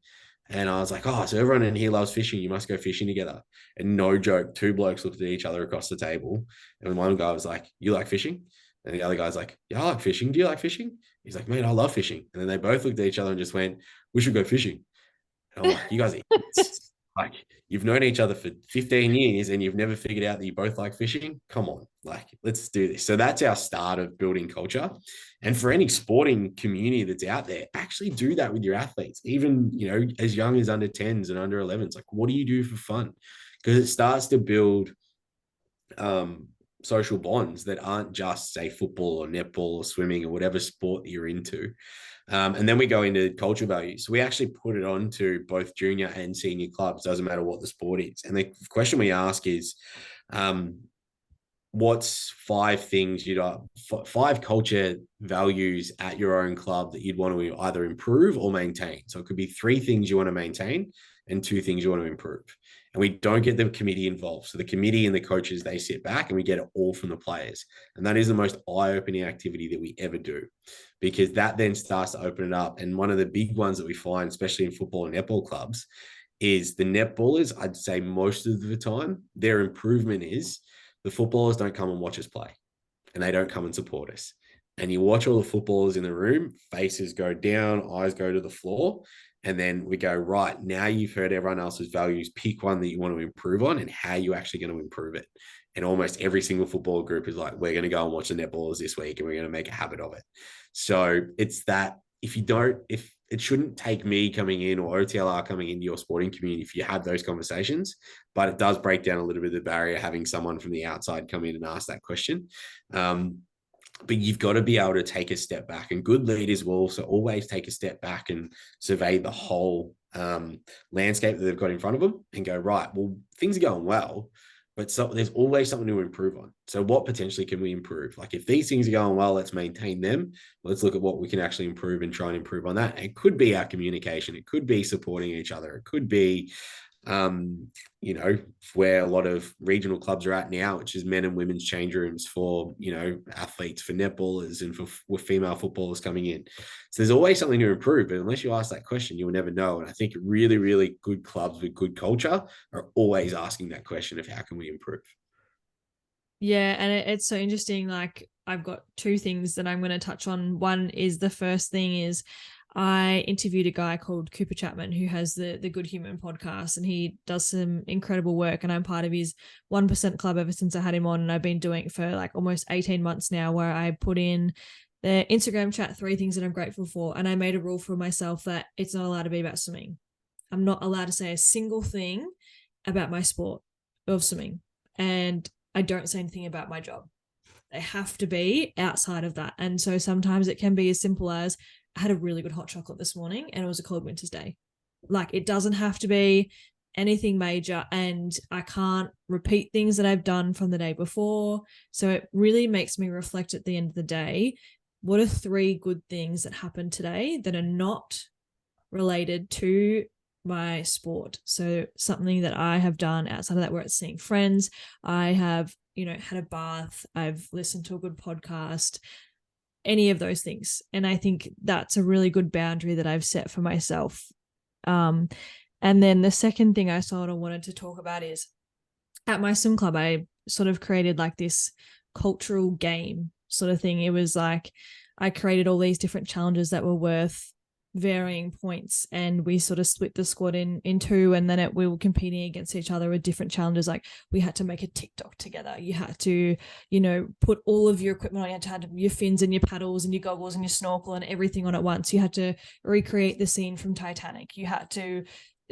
And I was like, oh, so everyone in here loves fishing. You must go fishing together. And no joke, 2 blokes looked at each other across the table. And one guy was like, you like fishing? And the other guy's like, yeah, I like fishing. Do you like fishing? He's like, man, I love fishing. And then they both looked at each other and just went, we should go fishing. And I'm like, you guys are idiots. Like, you've known each other for 15 years and you've never figured out that you both like fishing. Come on, like, let's do this. So that's our start of building culture. And for any sporting community that's out there, actually do that with your athletes, even, as young as under 10s and under 11s. Like, what do you do for fun? Because it starts to build social bonds that aren't just, say, football or netball or swimming or whatever sport that you're into. And then we go into culture values. So we actually put it on to both junior and senior clubs, doesn't matter what the sport is. And the question we ask is, what's 5 things 5 culture values at your own club that you'd want to either improve or maintain? So it could be 3 things you want to maintain and 2 things you want to improve. and we don't get the committee involved. So the committee and the coaches, they sit back and we get it all from the players. And that is the most eye-opening activity that we ever do, because that then starts to open it up. And one of the big ones that we find, especially in football and netball clubs, is the netballers, I'd say most of the time, their improvement is the footballers don't come and watch us play, and they don't come and support us. And you watch all the footballers in the room, faces go down, eyes go to the floor. And then we go, right, now you've heard everyone else's values, pick one that you want to improve on and how you're actually going to improve it. And almost every single football group is like, we're going to go and watch the netballers this week and we're going to make a habit of it. So it's that if it shouldn't take me coming in or OTLR coming into your sporting community if you have those conversations, but it does break down a little bit of the barrier having someone from the outside come in and ask that question. But you've got to be able to take a step back, and good leaders will also always take a step back and survey the whole landscape that they've got in front of them and go, right, well, things are going well, but there's always something to improve on. So what potentially can we improve? Like if these things are going well, let's maintain them. Let's look at what we can actually improve and try and improve on that. It could be our communication. It could be supporting each other. It could be where a lot of regional clubs are at now, which is men and women's change rooms for, athletes, for netballers and for female footballers coming in. So there's always something to improve, but unless you ask that question, you will never know. And I think really, really good clubs with good culture are always asking that question of how can we improve? Yeah, and it's so interesting. Like I've got two things that I'm going to touch on. One is the first thing is I interviewed a guy called Cooper Chapman who has the Good Human podcast, and he does some incredible work, and I'm part of his 1% club ever since I had him on, and I've been doing it for like almost 18 months now, where I put in the Instagram chat 3 things that I'm grateful for, and I made a rule for myself that it's not allowed to be about swimming. I'm not allowed to say a single thing about my sport of swimming, and I don't say anything about my job. They have to be outside of that. And so sometimes it can be as simple as I had a really good hot chocolate this morning and it was a cold winter's day. Like it doesn't have to be anything major, and I can't repeat things that I've done from the day before. So it really makes me reflect at the end of the day, what are 3 good things that happened today that are not related to my sport? So something that I have done outside of that, where it's seeing friends, I have, had a bath, I've listened to a good podcast, any of those things. And I think that's a really good boundary that I've set for myself. And then the second thing I sort of wanted to talk about is at my swim club, I sort of created like this cultural game sort of thing. It was like I created all these different challenges that were worth varying points, and we sort of split the squad in 2, and then we were competing against each other with different challenges. Like we had to make a TikTok together, you had to put all of your equipment on, you had to have your fins and your paddles and your goggles and your snorkel and everything on at once, you had to recreate the scene from Titanic, you had to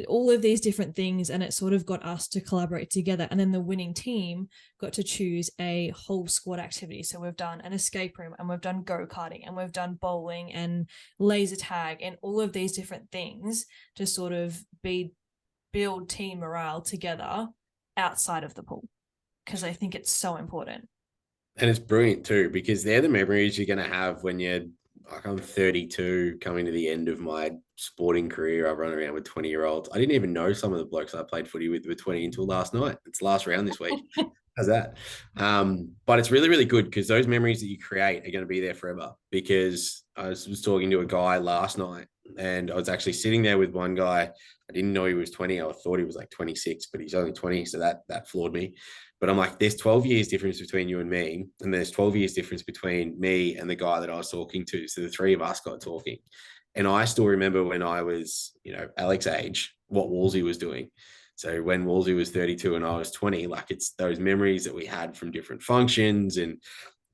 all of these different things, and it sort of got us to collaborate together. And then the winning team got to choose a whole squad activity. So we've done an escape room, and we've done go-karting, and we've done bowling and laser tag, and all of these different things to sort of build team morale together outside of the pool, because I think it's so important. And it's brilliant too, because they're the memories you're going to have when you're like, I'm 32, coming to the end of my sporting career. I run around with 20-year-olds. I didn't even know some of the blokes I played footy with were 20 until last night. It's last round this week. How's that? But it's really, really good, because those memories that you create are going to be there forever. Because I was talking to a guy last night, and I was actually sitting there with one guy. I didn't know he was 20. I thought he was like 26, but he's only 20. So that floored me. But I'm like, there's 12 years difference between you and me. And there's 12 years difference between me and the guy that I was talking to. So the 3 of us got talking. And I still remember when I was, Alex's age, what Wolsey was doing. So when Wolsey was 32 and I was 20, like it's those memories that we had from different functions and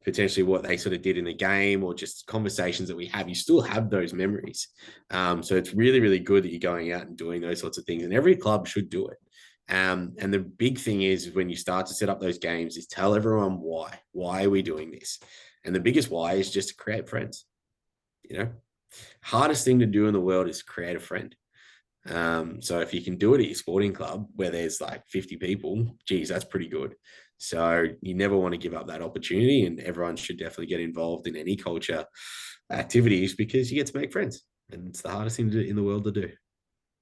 potentially what they sort of did in the game, or just conversations that we have, you still have those memories. So it's really, really good that you're going out and doing those sorts of things, and every club should do it. And the big thing is when you start to set up those games is tell everyone why are we doing this? And the biggest why is just to create friends. Hardest thing to do in the world is create a friend. So if you can do it at your sporting club where there's like 50 people, geez, that's pretty good. So you never want to give up that opportunity, and everyone should definitely get involved in any culture activities, because you get to make friends, and it's the hardest thing in the world to do.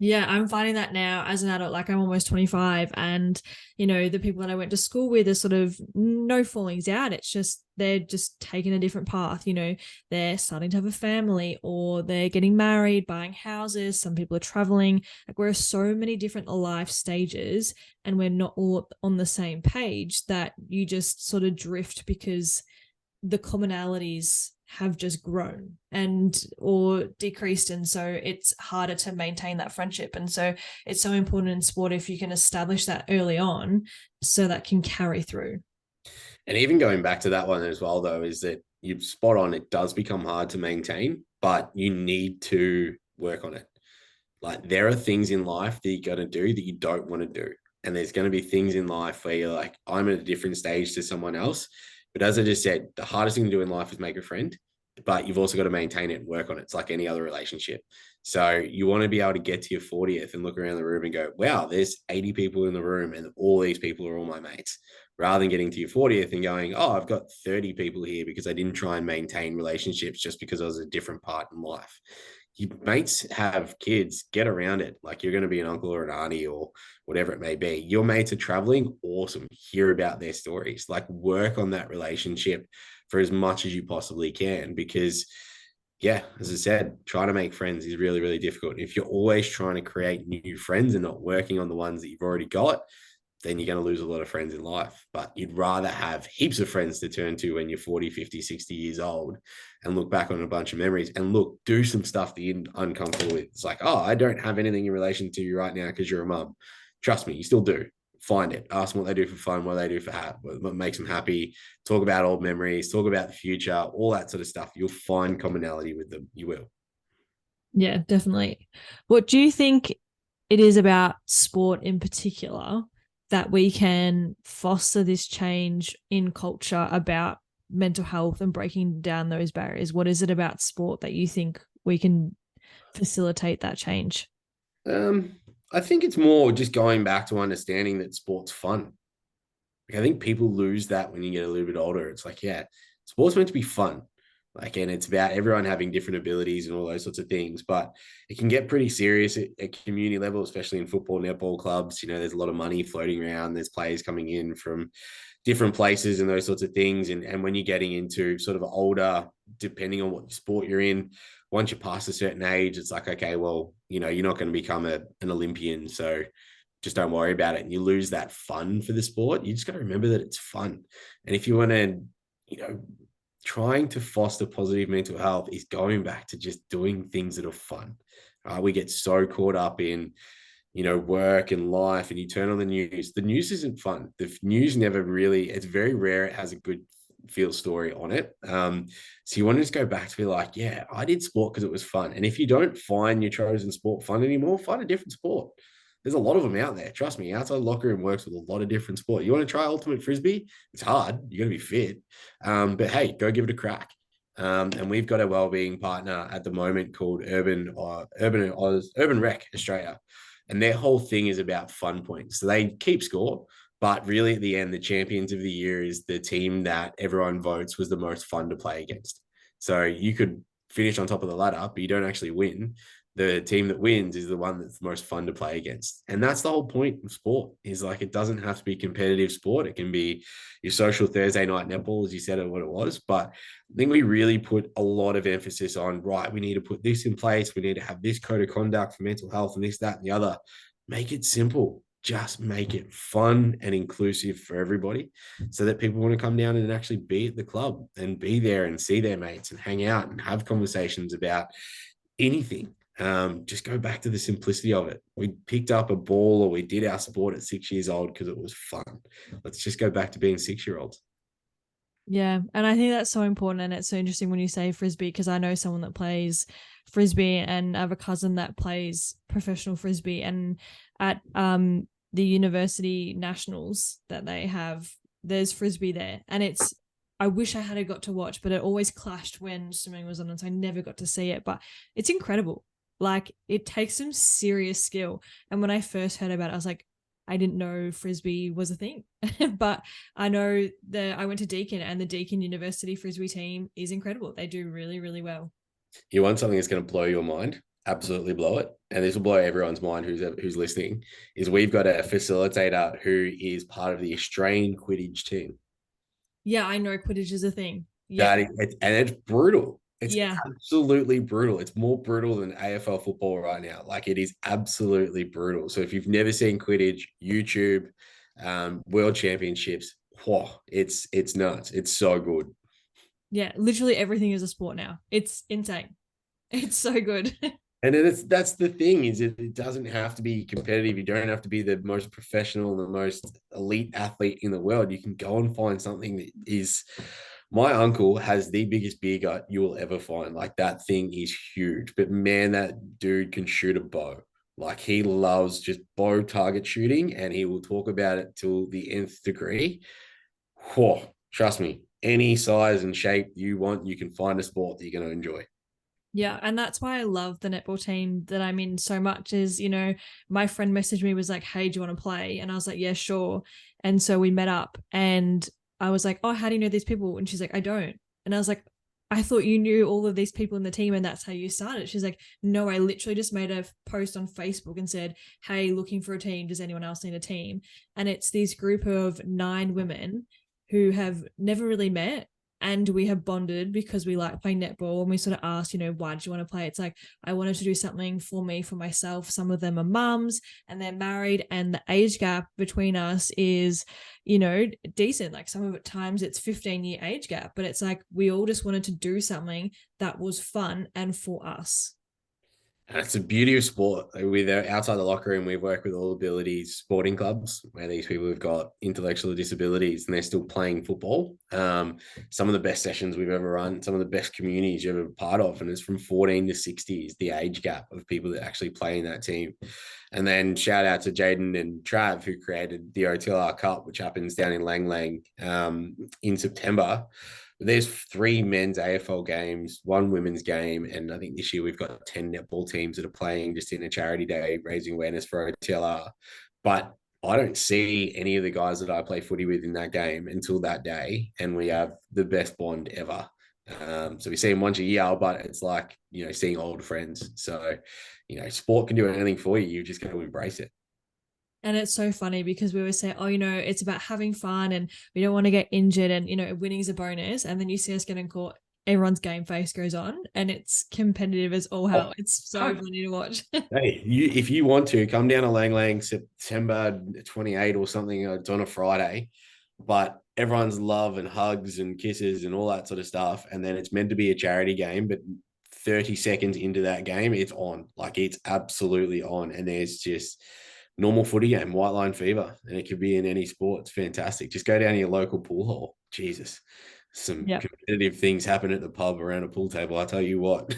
Yeah, I'm finding that now as an adult. Like I'm almost 25, and the people that I went to school with are sort of no fallings out. It's just they're just taking a different path. They're starting to have a family, or they're getting married, buying houses. Some people are traveling. Like we're so many different life stages, and we're not all on the same page, that you just sort of drift because the commonalities have just grown and or decreased, and so it's harder to maintain that friendship. And so it's so important in sport if you can establish that early on, so that can carry through. And even going back to that one as well, though, is that you're spot on. It does become hard to maintain, but you need to work on it. Like there are things in life that you're going to do that you don't want to do. And there's going to be things in life where you're like, I'm at a different stage to someone else. But as I just said, the hardest thing to do in life is make a friend, but you've also got to maintain it and work on it. It's like any other relationship. So you want to be able to get to your 40th and look around the room and go, wow, there's 80 people in the room and all these people are all my mates. Rather than getting to your 40th and going, oh, I've got 30 people here because I didn't try and maintain relationships just because I was a different part in life. Your mates have kids, get around it. Like you're going to be an uncle or an auntie or whatever it may be. Your mates are traveling, awesome. Hear about their stories. Like work on that relationship for as much as you possibly can, because yeah, as I said, trying to make friends is really, really difficult. If you're always trying to create new friends and not working on the ones that you've already got, then you're going to lose a lot of friends in life. But you'd rather have heaps of friends to turn to when you're 40, 50, 60 years old and look back on a bunch of memories and look, do some stuff that you're uncomfortable with. It's like, oh, I don't have anything in relation to you right now because you're a mum. Trust me, you still do. Find it. Ask them what they do for fun, what they do for what makes them happy. Talk about old memories, talk about the future, all that sort of stuff. You'll find commonality with them. You will. Yeah, definitely. What do you think it is about sport in particular that we can foster this change in culture about mental health and breaking down those barriers? What is it about sport that you think we can facilitate that change? Um, I think it's more just going back to understanding that sport's fun. Like, I think people lose that when you get a little bit older. It's like, yeah, sport's meant to be fun. Like, and it's about everyone having different abilities and all those sorts of things. But it can get pretty serious at community level, especially in football, netball clubs. There's a lot of money floating around. There's players coming in from different places and those sorts of things. And when you're getting into sort of older, depending on what sport you're in, once you pass a certain age, it's like, okay, well, you're not going to become an Olympian. So just don't worry about it. And you lose that fun for the sport. You just got to remember that it's fun. And if you want to, trying to foster positive mental health is going back to just doing things that are fun. We get so caught up in, work and life, and you turn on the news. The news isn't fun. The news never really, it's very rare it has a good feel story on it. So you want to just go back to be like, yeah, I did sport because it was fun. And if you don't find your chosen sport fun anymore, find a different sport. There's a lot of them out there. Trust me, outside locker room works with a lot of different sports. You want to try ultimate frisbee? It's hard. You got to be fit. But hey, go give it a crack. And we've got a wellbeing partner at the moment called Urban Rec Australia, and their whole thing is about fun points. So they keep score, but really at the end, the champions of the year is the team that everyone votes was the most fun to play against. So you could finish on top of the ladder, but you don't actually win. The team that wins is the one that's the most fun to play against. And that's the whole point of sport, is like, it doesn't have to be competitive sport. It can be your social Thursday night netball, as you said, what it was. But I think we really put a lot of emphasis on, right, we need to put this in place. We need to have this code of conduct for mental health and this, that, and the other. Make it simple. Just make it fun and inclusive for everybody, so that people want to come down and actually be at the club and be there and see their mates and hang out and have conversations about anything. Just go back to the simplicity of it. We picked up a ball or we did our sport at 6 years old because it was fun. Let's just go back to being 6-year-olds. Yeah, and I think that's so important, and it's so interesting when you say frisbee, because I know someone that plays frisbee, and I have a cousin that plays professional frisbee, and at the university nationals that they have, there's frisbee there, and it's, I wish I had got to watch, but it always clashed when swimming was on, and so I never got to see it. But it's incredible. Like, it takes some serious skill. And when I first heard about it, I was like, I didn't know frisbee was a thing. But I know that I went to Deakin, and the Deakin University frisbee team is incredible. They do really, really well. You want something that's going to blow your mind? absolutely blow it. And this will blow everyone's mind who's listening, is we've got a facilitator who is part of the Australian Quidditch team. Yeah, I know Quidditch is a thing. Yeah. That is, and it's brutal. It's Yeah. absolutely brutal. It's more brutal than AFL football right now. Like, it is absolutely brutal. So if you've never seen Quidditch, YouTube, World Championships, whoa, it's nuts. It's so good. Yeah. Literally everything is a sport now. It's insane. It's so good. And then that's the thing, is it doesn't have to be competitive. You don't have to be the most professional, the most elite athlete in the world. You can go and find something that is. My uncle has the biggest beer gut you will ever find. Like, that thing is huge. But man, that dude can shoot a bow. Like, he loves just bow target shooting, and he will talk about it till the nth degree. Whoa, trust me, any size and shape you want, you can find a sport that you're going to enjoy. Yeah, and that's why I love the netball team that I'm in so much is, my friend messaged me, was like, "Hey, do you want to play?" And I was like, "Yeah, sure." And so we met up and I was like, "Oh, how do you know these people?" And she's like, "I don't." And I was like, "I thought you knew all of these people in the team and that's how you started." She's like, "No, I literally just made a post on Facebook and said, 'Hey, looking for a team. Does anyone else need a team?'" And it's this group of 9 women who have never really met, and we have bonded because we like playing netball, and we sort of asked, why did you want to play? It's like, I wanted to do something for me, for myself. Some of them are mums and they're married, and the age gap between us is, decent. Like, some of it times it's 15-year age gap, but it's like we all just wanted to do something that was fun and for us. And it's the beauty of sport. With outside the locker room, we work with all abilities sporting clubs where these people have got intellectual disabilities and they're still playing football. Some of the best sessions we've ever run, some of the best communities you've ever been part of, and it's from 14 to 60 is the age gap of people that actually play in that team. And then shout out to Jaden and Trav, who created the OTLR Cup, which happens down in Lang Lang in September. There's 3 men's AFL games, 1 women's game, and I think this year we've got 10 netball teams that are playing just in a charity day, raising awareness for OTLR. But I don't see any of the guys that I play footy with in that game until that day, and we have the best bond ever. So we see them once a year, but it's like, seeing old friends. So, sport can do anything for you. You just got to embrace it. And it's so funny because we always say, oh, it's about having fun and we don't want to get injured, and, winning's a bonus. And then you see us getting caught, everyone's game face goes on and it's competitive as all hell. It's so funny to watch. Hey, if you want to, come down to Lang Lang September 28 or something. It's on a Friday, but everyone's love and hugs and kisses and all that sort of stuff. And then it's meant to be a charity game, but 30 seconds into that game, it's on. Like, it's absolutely on. And there's just normal footy game, white line fever, and it could be in any sport. It's fantastic. Just go down to your local pool hall. Jesus, some competitive things happen at the pub around a pool table, I tell you what.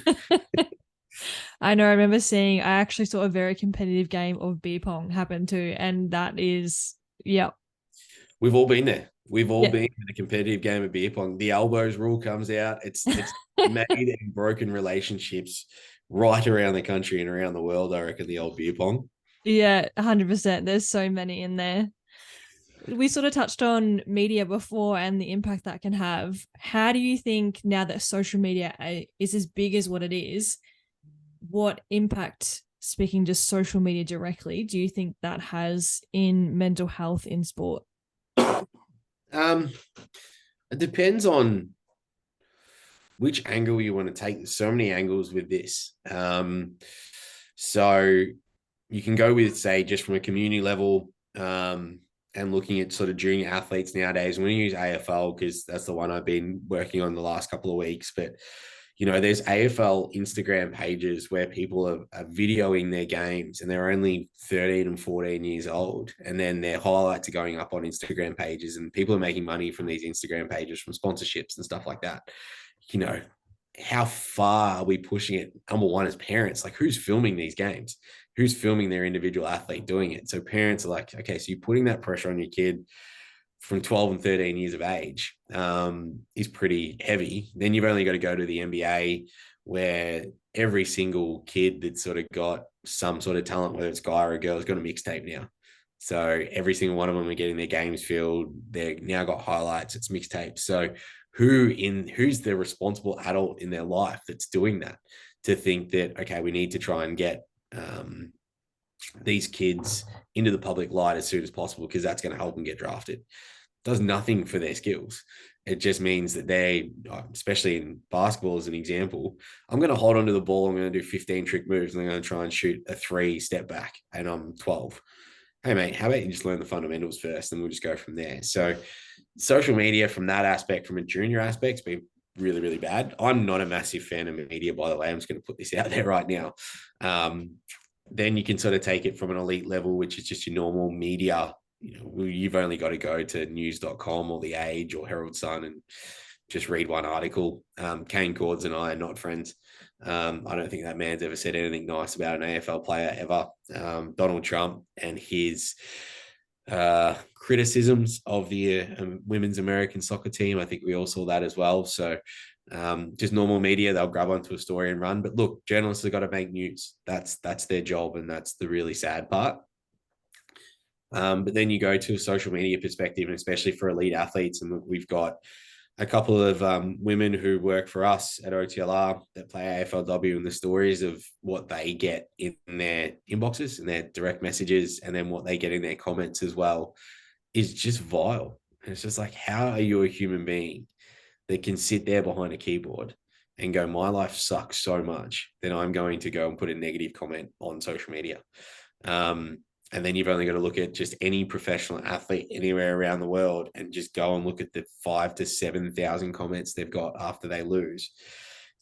I know. I remember I actually saw a very competitive game of beer pong happen too. And that is, yeah. We've all been there. We've all been in a competitive game of beer pong. The elbows rule comes out. It's made and broken relationships right around the country and around the world, I reckon, the old beer pong. Yeah, 100%. There's so many in there. We sort of touched on media before and the impact that can have. How do you think, now that social media is as big as what it is, what impact, speaking just social media directly, do you think that has in mental health in sport? It depends on which angle you want to take. There's so many angles with this. So you can go with, say, just from a community level, and looking at sort of junior athletes nowadays. I'm going to use AFL because that's the one I've been working on the last couple of weeks. But, there's AFL Instagram pages where people are videoing their games and they're only 13 and 14 years old. And then their highlights are going up on Instagram pages, and people are making money from these Instagram pages from sponsorships and stuff like that. How far are we pushing it? Number one, as parents, like, who's filming these games? Who's filming their individual athlete doing it? So parents are like, okay, so you're putting that pressure on your kid from 12 and 13 years of age is pretty heavy. Then you've only got to go to the NBA, where every single kid that's sort of got some sort of talent, whether it's a guy or a girl, has got a mixtape now. So every single one of them are getting their games filled. They've now got highlights. It's mixtapes. So who's the responsible adult in their life that's doing that? to think that, okay, we need to try and get these kids into the public light as soon as possible because that's going to help them get drafted. Does nothing for their skills. It just means that they, especially in basketball as an example, I'm going to hold onto the ball. I'm going to do 15 trick moves and I'm going to try and shoot a 3 step back and I'm 12. Hey, mate, how about you just learn the fundamentals first and we'll just go from there. So social media from that aspect, from a junior aspect, has been really, really bad. I'm not a massive fan of media, by the way. I'm just going to put this out there right now. Then you can sort of take it from an elite level, which is just your normal media. You've only got to go to news.com or The Age or Herald Sun and just read one article. Kane Cords and I are not friends. I don't think that man's ever said anything nice about an AFL player ever. Donald Trump and his criticisms of the women's American soccer team, I think we all saw that as well. So just normal media, they'll grab onto a story and run. But look, journalists have got to make news. That's their job, and that's the really sad part. But then you go to a social media perspective, and especially for elite athletes, and we've got a couple of women who work for us at OTLR that play AFLW, and the stories of what they get in their inboxes and their direct messages, and then what they get in their comments as well, is just vile. And it's just like, how are you a human being that can sit there behind a keyboard and go, my life sucks so much, then I'm going to go and put a negative comment on social media. And then you've only got to look at just any professional athlete anywhere around the world and just go and look at the 5,000 to 7,000 comments they've got after they lose.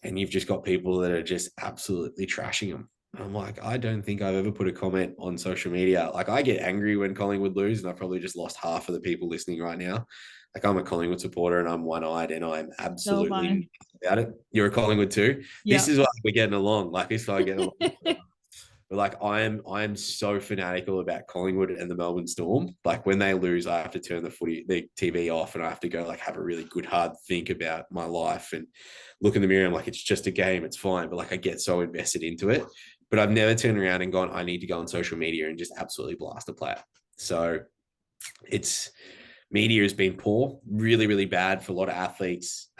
And you've just got people that are just absolutely trashing them. I'm like, I don't think I've ever put a comment on social media. Like, I get angry when Collingwood lose, and I probably just lost half of the people listening right now. Like, I'm a Collingwood supporter and I'm one-eyed and I'm absolutely about it. You're a Collingwood too? Yep. This is why we're getting along. Like, this is why I get along. But like, I'm so fanatical about Collingwood and the Melbourne Storm. Like, when they lose, I have to turn the TV off and I have to go like have a really good hard think about my life and look in the mirror. I'm like, it's just a game, it's fine. But like, I get so invested into it. But I've never turned around and gone, I need to go on social media and just absolutely blast a player. So media has been poor, really, really bad for a lot of athletes,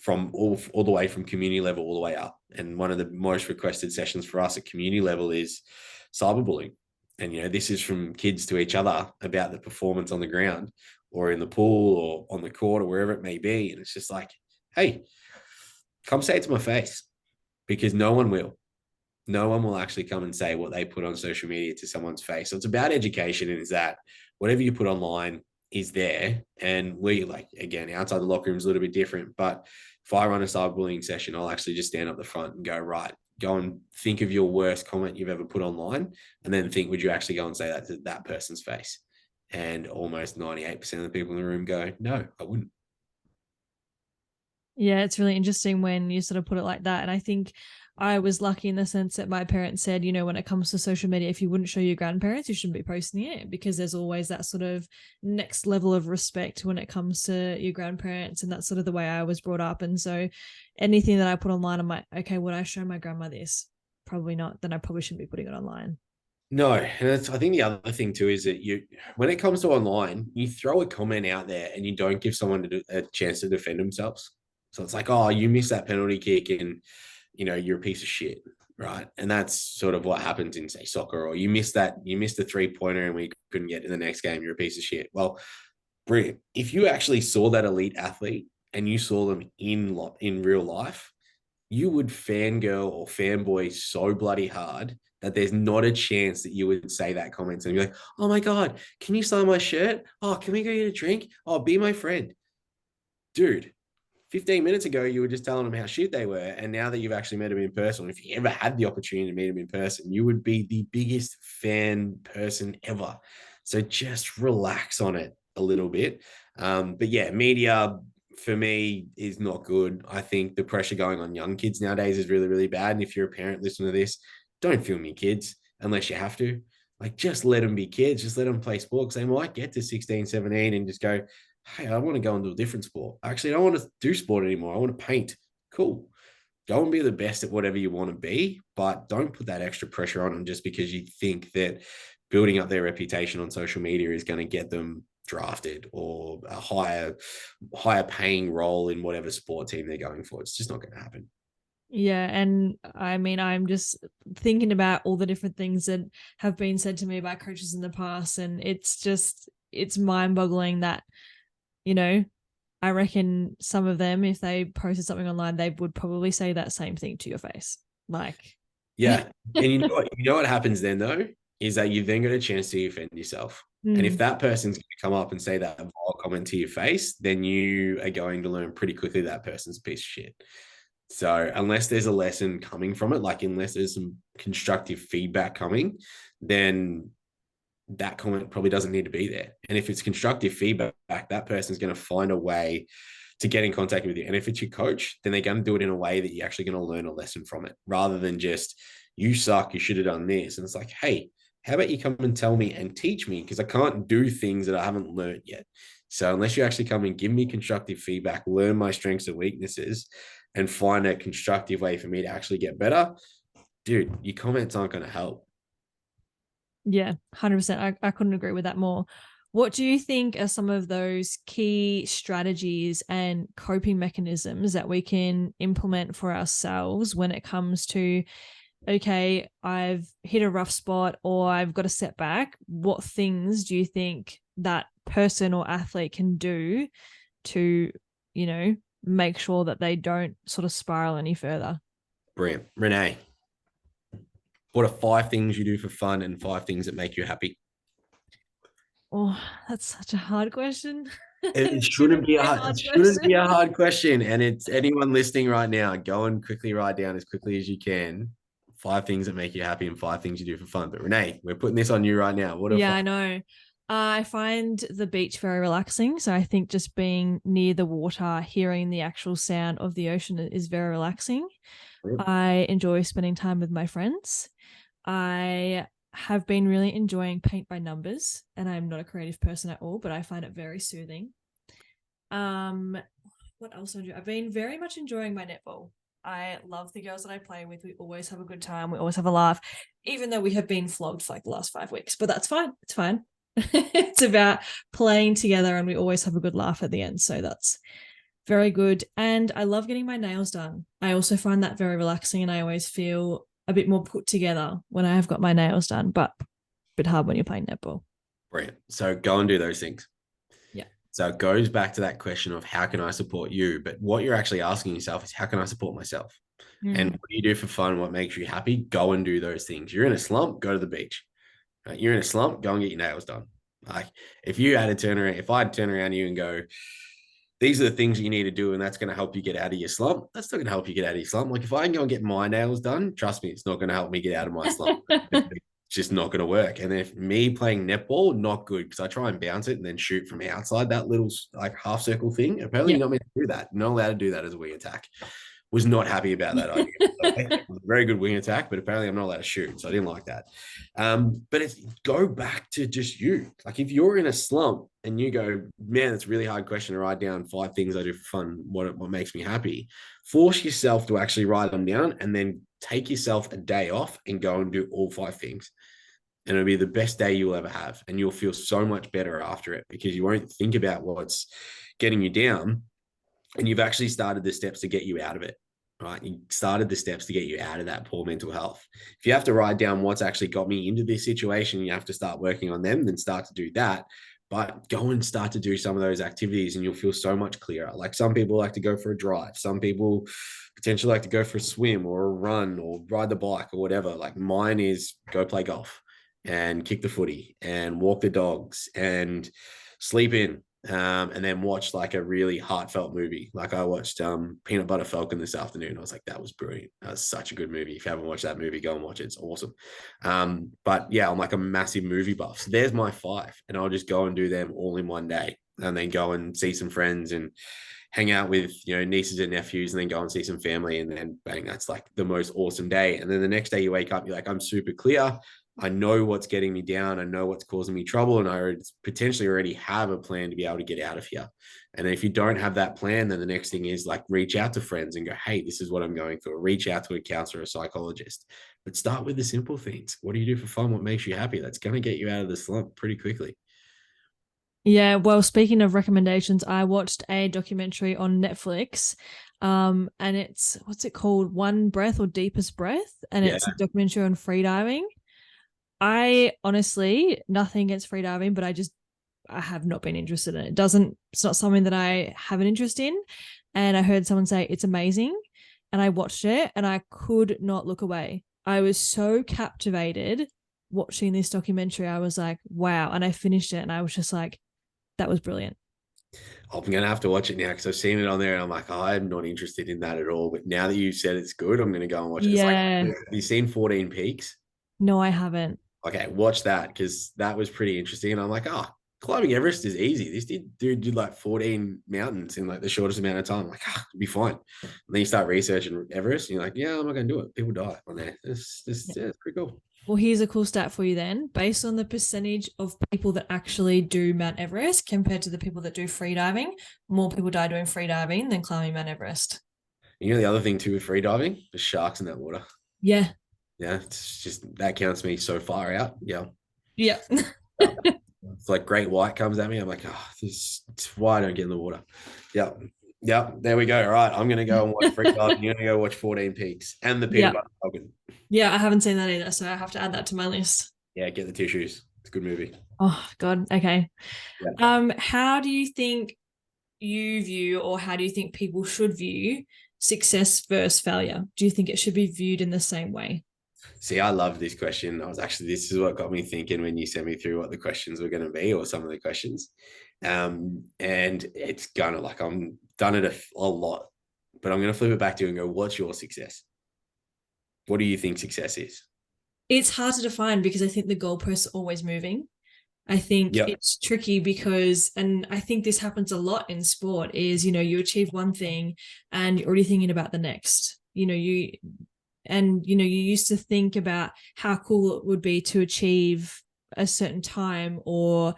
from all the way from community level all the way up. And one of the most requested sessions for us at community level is cyberbullying. And, this is from kids to each other about the performance on the ground or in the pool or on the court or wherever it may be. And it's just like, hey, come say it to my face, because no one will. No one will actually come and say what they put on social media to someone's face. So it's about education, and is that whatever you put online is there. And we, like, again, outside the locker room is a little bit different, but if I run a cyberbullying session, I'll actually just stand up the front and go, right, go and think of your worst comment you've ever put online, and then think, would you actually go and say that to that person's face? And almost 98% of the people in the room go, no, I wouldn't. Yeah, it's really interesting when you sort of put it like that. And I think I was lucky in the sense that my parents said, when it comes to social media, if you wouldn't show your grandparents, you shouldn't be posting it, because there's always that sort of next level of respect when it comes to your grandparents. And that's sort of the way I was brought up. And so anything that I put online, I'm like, okay, would I show my grandma this? Probably not. Then I probably shouldn't be putting it online. No, and I think the other thing too is that when it comes to online, you throw a comment out there and you don't give someone a chance to defend themselves. So it's like, oh, you missed that penalty kick and, you're a piece of shit, right? And that's sort of what happens in, say, soccer. Or you missed a 3-pointer and we couldn't get to the next game, you're a piece of shit. Well, brilliant. If you actually saw that elite athlete and you saw them in real life, you would fangirl or fanboy so bloody hard that there's not a chance that you would say that comment and be like, oh my God, can you sign my shirt? Oh, can we go get a drink? Oh, be my friend. Dude, 15 minutes ago, you were just telling them how shit they were. And now that you've actually met them in person, if you ever had the opportunity to meet them in person, you would be the biggest fan person ever. So just relax on it a little bit. But yeah, media for me is not good. I think the pressure going on young kids nowadays is really, really bad. And if you're a parent listening to this, don't film your kids unless you have to. Like, just let them be kids. Just let them play sport, because they might get to 16, 17 and just go, hey, I want to go and do a different sport. Actually, I don't want to do sport anymore. I want to paint. Cool. Go and be the best at whatever you want to be, but don't put that extra pressure on them just because you think that building up their reputation on social media is going to get them drafted or a higher paying role in whatever sport team they're going for. It's just not going to happen. Yeah, and I mean, I'm just thinking about all the different things that have been said to me by coaches in the past, and it's mind-boggling that, you know, I reckon some of them, if they posted something online, they would probably say that same thing to your face. Like, Yeah. And you know what happens then though, is that you then got a chance to defend yourself. And if mm, that person's going to come up and say that vile comment to your face, then you are going to learn pretty quickly that person's a piece of shit. So unless there's a lesson coming from it, like unless there's some constructive feedback coming, then that comment probably doesn't need to be there. And if it's constructive feedback, that person's going to find a way to get in contact with you. And if it's your coach, then they're going to do it in a way that you're actually going to learn a lesson from it, rather than just, you suck, you should have done this. And it's like, hey, how about you come and tell me and teach me? Because I can't do things that I haven't learned yet. So unless you actually come and give me constructive feedback, learn my strengths and weaknesses, and find a constructive way for me to actually get better, dude, your comments aren't going to help. yeah, 100%. I couldn't agree with that more. What do you think are some of those key strategies and coping mechanisms that we can implement for ourselves when it comes to, okay, I've hit a rough spot or I've got a setback? What things do you think that person or athlete can do to, you know, make sure that they don't sort of spiral any further? Brilliant. Renee, what are 5 things you do for fun and 5 things that make you happy? Oh, that's such a hard question. It It shouldn't shouldn't be be a a hard, it hard shouldn't question. be a hard question. And it's anyone listening right now, go and quickly write down as quickly as you can 5 things that make you happy and 5 things you do for fun. But Renee, we're putting this on you right now. What are Yeah, five? I know. I find the beach very relaxing. So I think just being near the water, hearing the actual sound of the ocean is very relaxing. I enjoy spending time with my friends. I have been really enjoying paint by numbers, and I'm not a creative person at all, but I find it very soothing. Um, what else do I do? I've been very much enjoying my netball. I love the girls that I play with. We always have a good time. We always have a laugh, even though we have been flogged for like the last 5 weeks. But that's fine. It's fine. It's about playing together, and we always have a good laugh at the end. So that's very good. And I love getting my nails done. I also find that very relaxing, and I always feel a bit more put together when I have got my nails done, but a bit hard when you're playing netball. Brilliant. So go and do those things. Yeah. So it goes back to that question of how can I support you? But what you're actually asking yourself is how can I support myself? And Mm. what do you do for fun? What makes you happy? Go and do those things. You're in a slump, go to the beach. You're in a slump, go and get your nails done. Like if you had to turn around, if I'd turn around to you and go, these are the things you need to do, and that's going to help you get out of your slump. That's not going to help you get out of your slump. Like if I can go and get my nails done, trust me, it's not going to help me get out of my slump. It's just not going to work. And if me playing netball, not good because I try and bounce it and then shoot from outside that little like half circle thing. Apparently, Yeah. you're not meant to do that. You're not allowed to do that as a wing attack. Was not happy about that idea. It was a very good wing attack, but apparently I'm not allowed to shoot, so I didn't like that. But it's go back to just you. Like if you're in a slump and you go, man, it's a really hard question to write down 5 things I do for fun. What makes me happy? Force yourself to actually write them down, and then take yourself a day off and go and do all 5 things. And it'll be the best day you'll ever have, and you'll feel so much better after it because you won't think about what's getting you down, and you've actually started the steps to get you out of it, right? You started the steps to get you out of that poor mental health. If you have to write down what's actually got me into this situation, you have to start working on them, then start to do that. But go and start to do some of those activities and you'll feel so much clearer. Like some people like to go for a drive. Some people potentially like to go for a swim or a run or ride the bike or whatever. Like mine is go play golf and kick the footy and walk the dogs and sleep in, and then watch like a really heartfelt movie. Like I watched Peanut Butter Falcon this afternoon. I was like, that was brilliant. That was such a good movie. If you haven't watched that movie, go and watch it. It's awesome. But yeah, I'm like a massive movie buff. So there's my 5, and I'll just go and do them all in one day, and then go and see some friends and hang out with nieces and nephews, and then go and see some family, and then bang, that's like the most awesome day. And then the next day you wake up, you're like, I'm super clear. I know what's getting me down. I know what's causing me trouble. And I potentially already have a plan to be able to get out of here. And if you don't have that plan, then the next thing is like reach out to friends and go, hey, this is what I'm going through. Reach out to a counselor, a psychologist. But start with the simple things. What do you do for fun? What makes you happy? That's going to get you out of the slump pretty quickly. Yeah, well, speaking of recommendations, I watched a documentary on Netflix. And it's what's it called? One Breath or Deepest Breath. And Yeah. it's a documentary on freediving. I honestly, nothing against freediving, but I have not been interested in it. It's not something that I have an interest in. And I heard someone say it's amazing. And I watched it and I could not look away. I was so captivated watching this documentary. I was like, wow. And I finished it and I was just like, that was brilliant. I'm gonna have to watch it now because I've seen it on there and I'm like, oh, I'm not interested in that at all. But now that you've said it's good, I'm gonna go and watch it. It's like, Yeah. have you seen 14 Peaks? No, I haven't. Okay, watch that because that was pretty interesting. And I'm like, oh, climbing Everest is easy. This dude did like 14 mountains in like the shortest amount of time. I'm like, it'll be fine. And then you start researching Everest, and you're like, yeah, I'm not gonna do it. People die on there. Yeah, it's pretty cool. Well, here's a cool stat for you then. Based on the percentage of people that actually do Mount Everest compared to the people that do freediving, more people die doing freediving than climbing Mount Everest. You know the other thing too with free diving, the sharks in that water. Yeah. Yeah, it's just that counts me so far out. Yeah. Yeah. Yeah. It's like great white comes at me. I'm like, oh, this is why I don't get in the water. Yeah. Yeah. There we go. All right. I'm gonna go and watch Freak Dive. You're gonna go watch 14 Peaks and the peanut Yeah. butter falcon. Yeah, I haven't seen that either, so I have to add that to my list. Yeah, get the tissues. It's a good movie. Oh God. Okay. Yeah. How do you think you view, or how do you think people should view success versus failure? Do you think it should be viewed in the same way? See, I love this question. This is what got me thinking when you sent me through what the questions were going to be, or some of the questions. And it's gonna like I'm done it a lot, but I'm gonna flip it back to you and go, what's your success? What do you think success is? It's hard to define because I think the goalposts are always moving. I think Yep. it's tricky because, and I think this happens a lot in sport, is, you achieve one thing and you're already thinking about the next. You used to think about how cool it would be to achieve a certain time or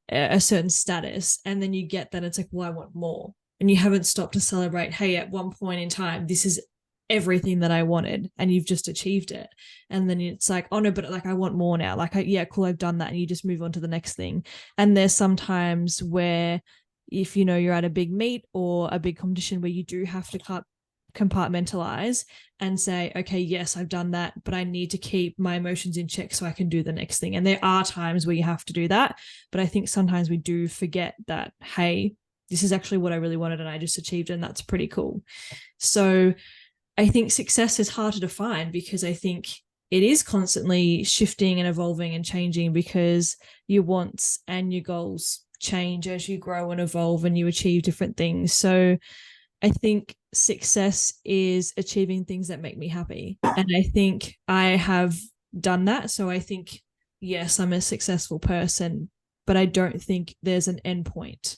a certain status. And then you get that, it's like, well, I want more. And you haven't stopped to celebrate, hey, at one point in time, this is everything that I wanted and you've just achieved it. And then it's like, oh no, but like I want more now. Like, yeah, cool, I've done that. And you just move on to the next thing. And there's some times where if you're at a big meet or a big competition where you do have to compartmentalize and say, okay, yes, I've done that, but I need to keep my emotions in check so I can do the next thing. And there are times where you have to do that. But I think sometimes we do forget that, hey, this is actually what I really wanted and I just achieved it, and that's pretty cool. So I think success is hard to define because I think it is constantly shifting and evolving and changing because your wants and your goals change as you grow and evolve and you achieve different things. So I think success is achieving things that make me happy. And I think I have done that. So I think, yes, I'm a successful person, but I don't think there's an end point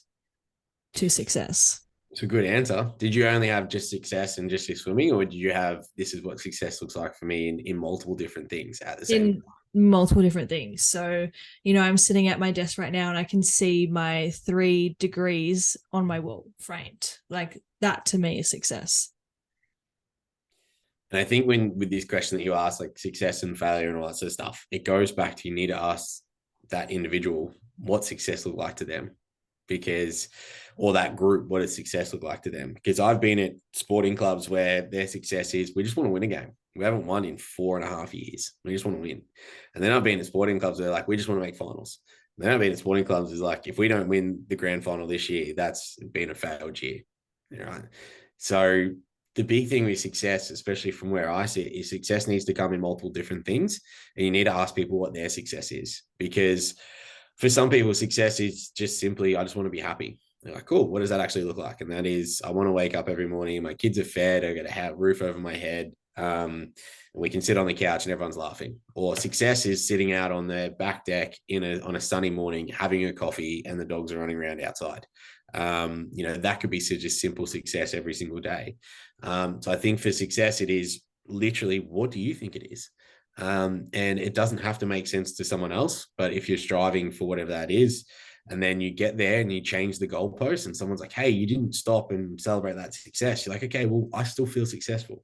to success. It's a good answer. Did you only have just success and just your swimming, or did you have this is what success looks like for me in multiple different things at the same time? In multiple different things. So, I'm sitting at my desk right now and I can see my 3 degrees on my wall framed. Like that to me is success. And I think when with this question that you asked, like success and failure and all that sort of stuff, it goes back to you need to ask that individual what success look like to them, because or that group, what does success look like to them? Because I've been at sporting clubs where their success is we just want to win a game. We haven't won in 4.5 years. We just want to win. And then I've been at sporting clubs where like we just want to make finals. And then I've been at sporting clubs is like if we don't win the grand final this year, that's been a failed year. Right. So the big thing with success, especially from where I see it, is success needs to come in multiple different things. And you need to ask people what their success is. Because for some people, success is just simply, I just want to be happy. They're like, cool, what does that actually look like? And that is, I want to wake up every morning, my kids are fed, I got a roof over my head, and we can sit on the couch and everyone's laughing. Or success is sitting out on the back deck on a sunny morning, having a coffee, and the dogs are running around outside. That could be such a simple success every single day. So I think for success, it is literally, what do you think it is? And it doesn't have to make sense to someone else, but if you're striving for whatever that is, and then you get there and you change the goalpost and someone's like, hey, you didn't stop and celebrate that success. You're like, okay, well, I still feel successful.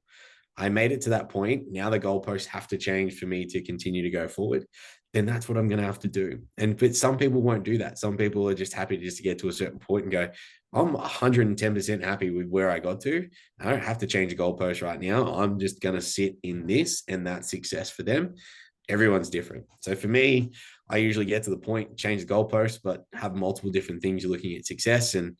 I made it to that point. Now the goalposts have to change for me to continue to go forward. Then that's what I'm going to have to do. But some people won't do that. Some people are just happy just to get to a certain point and go, I'm 110% happy with where I got to. I don't have to change the goalpost right now. I'm just going to sit in this, and that's success for them. Everyone's different. So for me, I usually get to the point, change the goalpost, but have multiple different things you're looking at success. And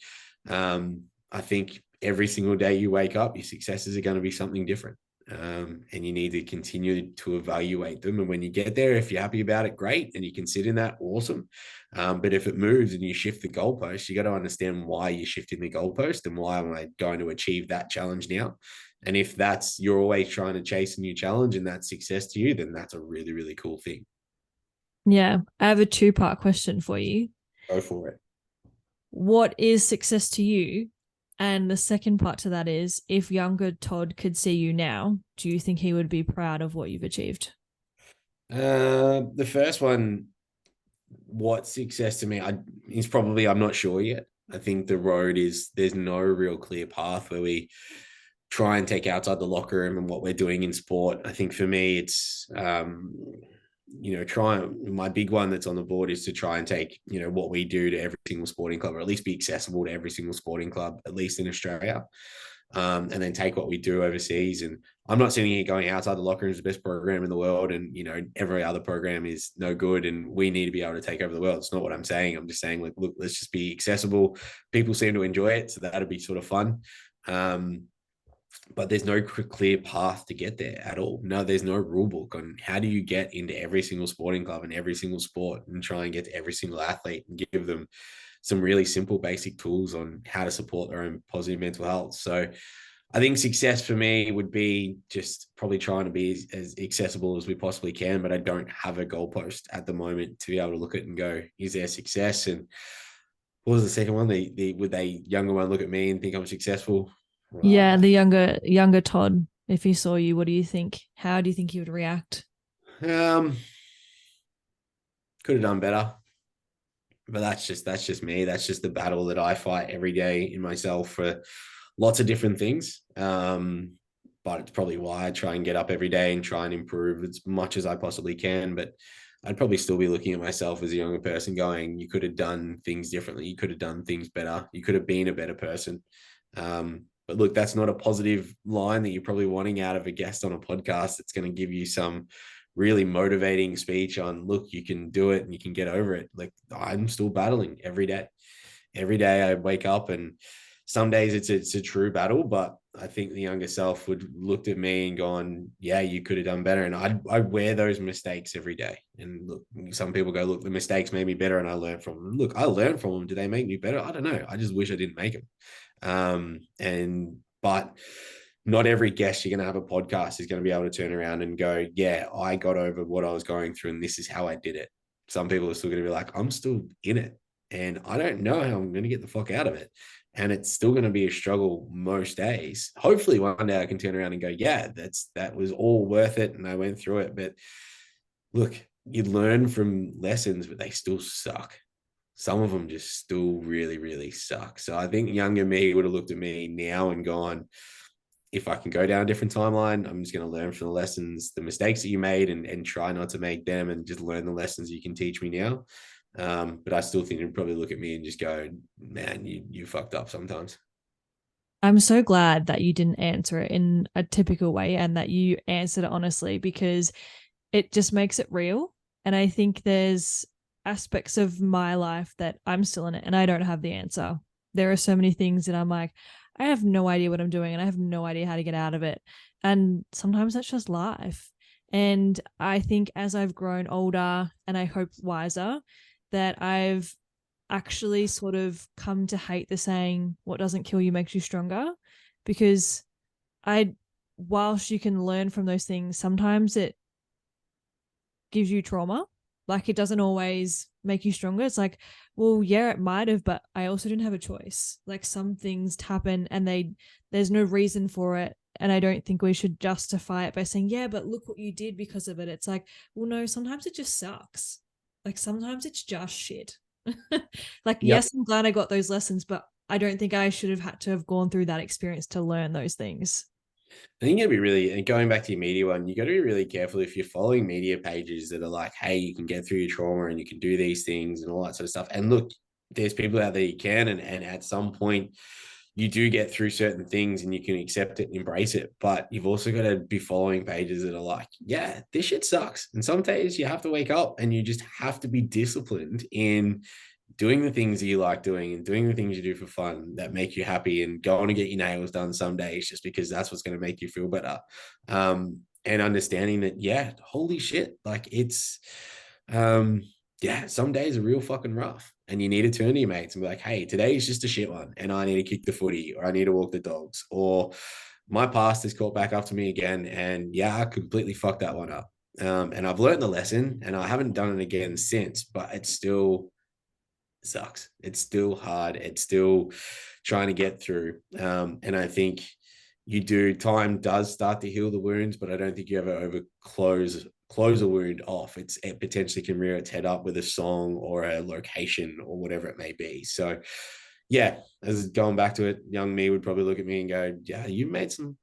I think every single day you wake up, your successes are going to be something different. And you need to continue to evaluate them. And when you get there, if you're happy about it, great. And you can sit in that, awesome. But if it moves and you shift the goalpost, you got to understand why you're shifting the goalpost and why am I going to achieve that challenge now. And if that's, you're always trying to chase a new challenge and that's success to you, then that's a really, really cool thing. Yeah. I have a 2-part question for you. Go for it. What is success to you? And the second part to that is, if younger Todd could see you now, do you think he would be proud of what you've achieved? The first one, what success to me is probably, I'm not sure yet. I think the road is, there's no real clear path where we try and take outside the locker room and what we're doing in sport. I think for me, it's, my big one that's on the board is to try and take, what we do to every single sporting club, or at least be accessible to every single sporting club, at least in Australia. And then take what we do overseas. And I'm not sitting here going outside the locker room is the best program in the world. And, every other program is no good and we need to be able to take over the world. It's not what I'm saying. I'm just saying, like, look, let's just be accessible. People seem to enjoy it. So that'd be sort of fun. But there's no clear path to get there at all. No, there's no rule book on how do you get into every single sporting club and every single sport and try and get to every single athlete and give them some really simple basic tools on how to support their own positive mental health. So I think success for me would be just probably trying to be as accessible as we possibly can, but I don't have a goalpost at the moment to be able to look at and go, is there success? And what was the second one? Would they younger one look at me and think I'm successful? Yeah, the younger Todd, if he saw you, what do you think? How do you think he would react? Could have done better. But that's just me. That's just the battle that I fight every day in myself for lots of different things. But it's probably why I try and get up every day and try and improve as much as I possibly can. But I'd probably still be looking at myself as a younger person going, you could have done things differently. You could have done things better. You could have been a better person. But look, that's not a positive line that you're probably wanting out of a guest on a podcast. It's going to give you some really motivating speech on, look, you can do it and you can get over it. Like, I'm still battling every day. Every day I wake up, and some days it's a true battle, but I think the younger self would looked at me and gone, yeah, you could have done better. And I'd wear those mistakes every day. And look, some people go, look, the mistakes made me better and I learned from them. Look, I learned from them. Do they make me better? I don't know. I just wish I didn't make them. But not every guest you're going to have a podcast is going to be able to turn around and go, yeah, I got over what I was going through and this is how I did it. Some people are still going to be like, I'm still in it and I don't know how I'm going to get the fuck out of it. And it's still going to be a struggle most days. Hopefully one day I can turn around and go, yeah, that was all worth it. And I went through it. But look, you learn from lessons, but they still suck. Some of them just still really, really suck. So I think younger me would have looked at me now and gone, if I can go down a different timeline, I'm just going to learn from the lessons, the mistakes that you made and try not to make them and just learn the lessons you can teach me now. But I still think you'd probably look at me and just go, man, you fucked up sometimes. I'm so glad that you didn't answer it in a typical way and that you answered it honestly, because it just makes it real. And I think there's aspects of my life that I'm still in it and I don't have the answer. There are so many things that I'm like, I have no idea what I'm doing and I have no idea how to get out of it. And sometimes that's just life. And I think as I've grown older and I hope wiser, that I've actually sort of come to hate the saying, what doesn't kill you makes you stronger. Because whilst you can learn from those things, sometimes it gives you trauma. Like, it doesn't always make you stronger. It's like, well, yeah, it might have, but I also didn't have a choice. Like, some things happen and there's no reason for it. And I don't think we should justify it by saying, yeah, but look what you did because of it. It's like, well, no, sometimes it just sucks. Like, sometimes it's just shit. Like, Yep. yes, I'm glad I got those lessons, but I don't think I should have had to have gone through that experience to learn those things. I think you gotta be really, and going back to your media one, you got to be really careful if you're following media pages that are like, hey, you can get through your trauma and you can do these things and all that sort of stuff. And look, there's people out there you can, and at some point you do get through certain things and you can accept it and embrace it. But you've also got to be following pages that are like, yeah, this shit sucks. And some days you have to wake up and you just have to be disciplined in doing the things that you like doing and doing the things you do for fun that make you happy, and going to get your nails done some days just because that's what's going to make you feel better. And understanding that, yeah, holy shit, like it's, yeah, some days are real fucking rough and you need to turn to your mates and be like, hey, today is just a shit one and I need to kick the footy or I need to walk the dogs, or my past has caught back up to me again. And yeah, I completely fucked that one up. And I've learned the lesson and I haven't done it again since, but it's still sucks. It's still hard. It's still trying to get through. And I think time does start to heal the wounds, but I don't think you ever over close a wound off. It potentially can rear its head up with a song or a location or whatever it may be. So yeah, as going back to it, young me would probably look at me and go, yeah, you made some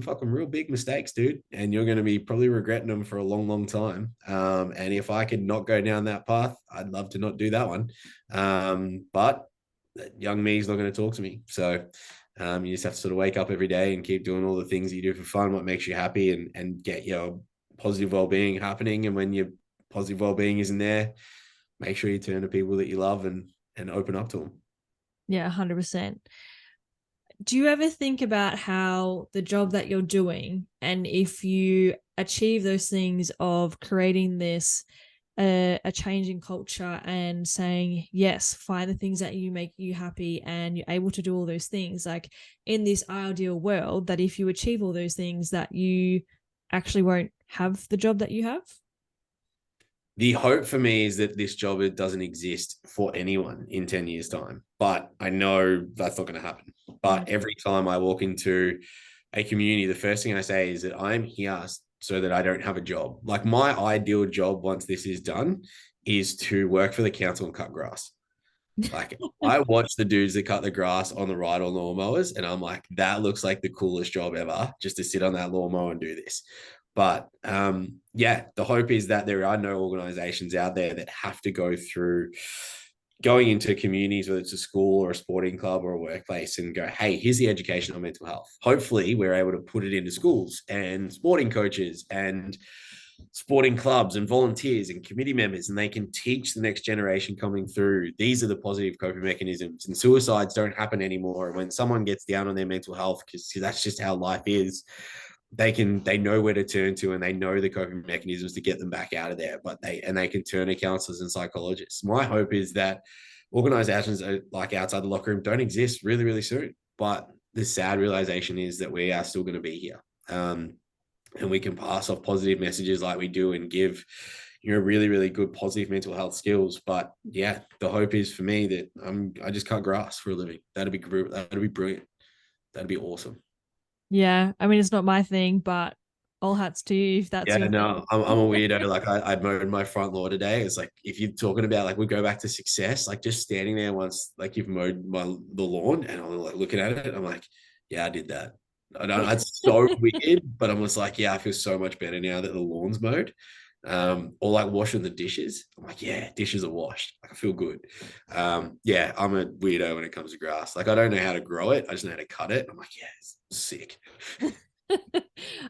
fucking real big mistakes, dude. And you're going to be probably regretting them for a long, long time. And if I could not go down that path, I'd love to not do that one. But young me is not going to talk to me. So you just have to sort of wake up every day and keep doing all the things that you do for fun, what makes you happy, and get your positive well-being happening. And when your positive well-being isn't there, make sure you turn to people that you love and open up to them. Yeah, 100%. Do you ever think about how the job that you're doing, and if you achieve those things of creating this a change in culture and saying, yes, find the things that you make you happy and you're able to do all those things, like in this ideal world, that if you achieve all those things that you actually won't have the job that you have? The hope for me is that this job doesn't exist for anyone in 10 years time, but I know that's not going to happen. But every time I walk into a community, the first thing I say is that I'm here so that I don't have a job. Like my ideal job once this is done is to work for the council and cut grass. Like I watch the dudes that cut the grass on the ride on lawnmowers, and I'm like, that looks like the coolest job ever, just to sit on that lawnmower and do this. But yeah, the hope is that there are no organizations out there that have to go through going into communities, whether it's a school or a sporting club or a workplace, and go, hey, here's the education on mental health. Hopefully, we're able to put it into schools and sporting coaches and sporting clubs and volunteers and committee members, and they can teach the next generation coming through, these are the positive coping mechanisms, and suicides don't happen anymore. When someone gets down on their mental health, because that's just how life is, they know where to turn to and they know the coping mechanisms to get them back out of there. But they can turn to counselors and psychologists. My hope is that organizations like outside the locker room don't exist really, really soon. But the sad realization is that we are still going to be here. And we can pass off positive messages like we do and give, really, really good positive mental health skills. But yeah, the hope is for me that I just cut grass for a living. That'd be brilliant. That'd be awesome. Yeah, I mean, it's not my thing, but all hats to you if that's Yeah, your no, thing. I'm a weirdo. Like I mowed my front lawn today. It's like if you're talking about like we go back to success, like just standing there once like you've mowed the lawn and I'm like looking at it, I'm like, yeah, I did that. I know it's so weird, but I'm just like, yeah, I feel so much better now that the lawn's mowed. Or like washing the dishes. I'm like, yeah, dishes are washed. Like I feel good. Yeah, I'm a weirdo when it comes to grass. Like I don't know how to grow it. I just know how to cut it. I'm like, yeah, it's sick.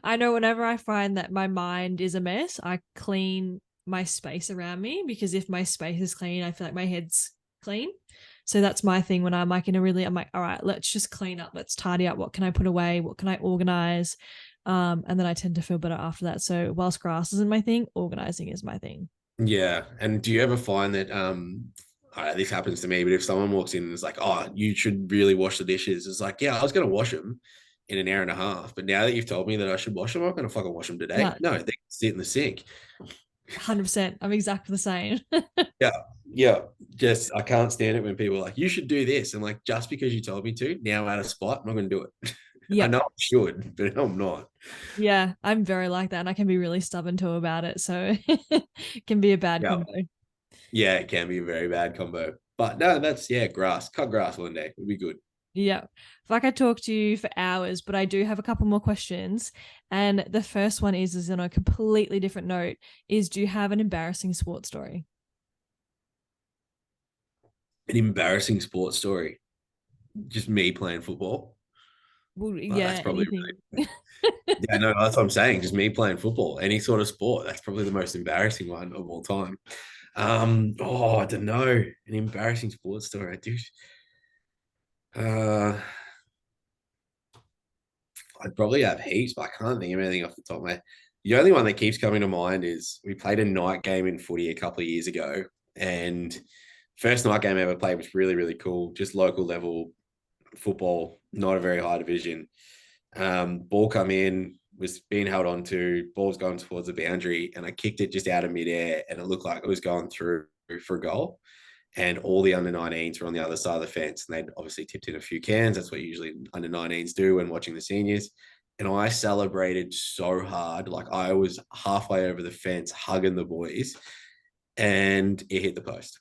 I know whenever I find that my mind is a mess, I clean my space around me, because if my space is clean, I feel like my head's clean. So that's my thing when I'm like I'm like, all right, let's just clean up, let's tidy up. What can I put away? What can I organize? And then I tend to feel better after that. So whilst grass isn't my thing, organizing is my thing. Yeah. And do you ever find that this happens to me, but if someone walks in and is like, oh, you should really wash the dishes, it's like, yeah, I was gonna wash them in an hour and a half. But now that you've told me that I should wash them, I'm gonna fucking wash them today. No, No, they sit in the sink. 100%. I'm exactly the same. Yeah. Yeah. Just I can't stand it when people are like, you should do this. I'm like, just because you told me to, now out of spot, I'm not gonna do it. I Yep. know I should, but I'm not. Yeah, I'm very like that, and I can be really stubborn too about it. So it can be a bad Yeah. combo. Yeah, it can be a very bad combo. But no, that's grass. Cut grass one day would be good. Yeah. If I could talk to you for hours, but I do have a couple more questions. And the first one is on a completely different note, is do you have an embarrassing sports story? An embarrassing sports story. Just me playing football. Well, Well, that's yeah, probably anything. yeah, no, that's what I'm saying. Just me playing football, any sort of sport. That's probably the most embarrassing one of all time. I don't know. An embarrassing sports story. I do. Uh, I'd probably have heaps, but I can't think of anything off the top of my head. The only one that keeps coming to mind is we played a night game in footy a couple of years ago, and first night game I ever played was really, really cool. Just local level football, not a very high division. Ball come in, was being held on to, ball's going towards the boundary, and I kicked it just out of midair, and it looked like it was going through for a goal. And all the under 19s were on the other side of the fence, and they'd obviously tipped in a few cans. That's what usually under 19s do when watching the seniors. And I celebrated so hard, like I was halfway over the fence, hugging the boys, and it hit the post.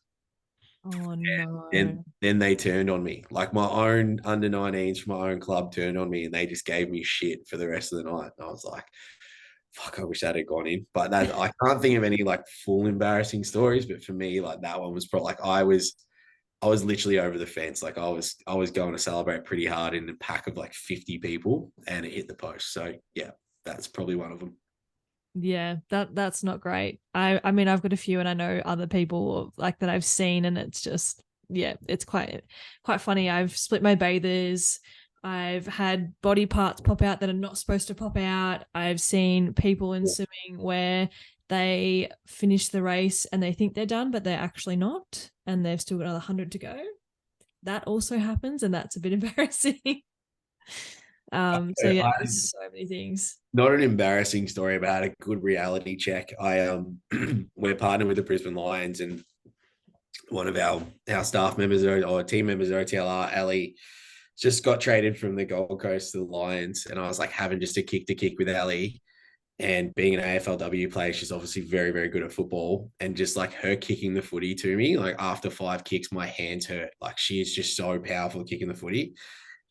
Oh And no. then they turned on me. Like my own under 19s from my own club turned on me and they just gave me shit for the rest of the night. And I was like, fuck, I wish that had gone in. But that I can't think of any like full embarrassing stories. But for me, like that one was probably like I was literally over the fence. Like I was going to celebrate pretty hard in a pack of like 50 people and it hit the post. So yeah, that's probably one of them. Yeah, that's not great. I mean I've got a few and I know other people like that I've seen and it's just yeah, it's quite funny. I've split my bathers. I've had body parts pop out that are not supposed to pop out. I've seen people in swimming where they finish the race and they think they're done, but they're actually not, and they've still got another 100 to go. That also happens, and that's a bit embarrassing. So yeah, I, there's so many things. Not an embarrassing story about a good reality check. We're partnered with the Brisbane Lions and one of our staff members or team members at OTLR, Ellie, just got traded from the Gold Coast to the Lions. And I was like having just a kick to kick with Ellie. And being an AFLW player, she's obviously very, very good at football. And just like her kicking the footy to me, like after 5 kicks, my hands hurt. Like she is just so powerful kicking the footy.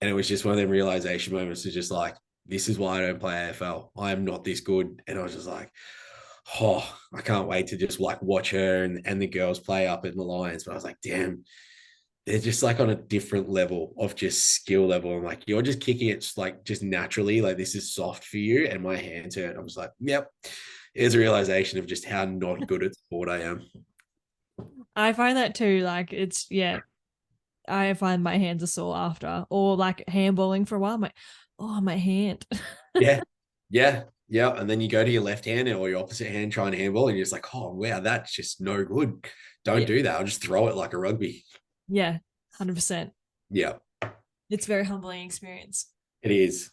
And it was just one of them realization moments to just like, this is why I don't play AFL. I am not this good. And I was just like, oh, I can't wait to just like watch her and the girls play up in the Lions. But I was like, damn, they're just like on a different level of just skill level. I'm like, you're just kicking it like just naturally, like this is soft for you. And my hands hurt. I was like, yep. Here's a realization of just how not good at sport I am. I find that too. Like it's yeah, I find my hands are sore after, or like handballing for a while. I'm like, oh, my hand. Yeah. Yeah. Yeah. And then you go to your left hand or your opposite hand, try and handball, and you're just like, oh, wow, that's just no good. Don't Yeah, do that. I'll just throw it like a rugby. yeah, 100%. Yeah, It's a very humbling experience. it is.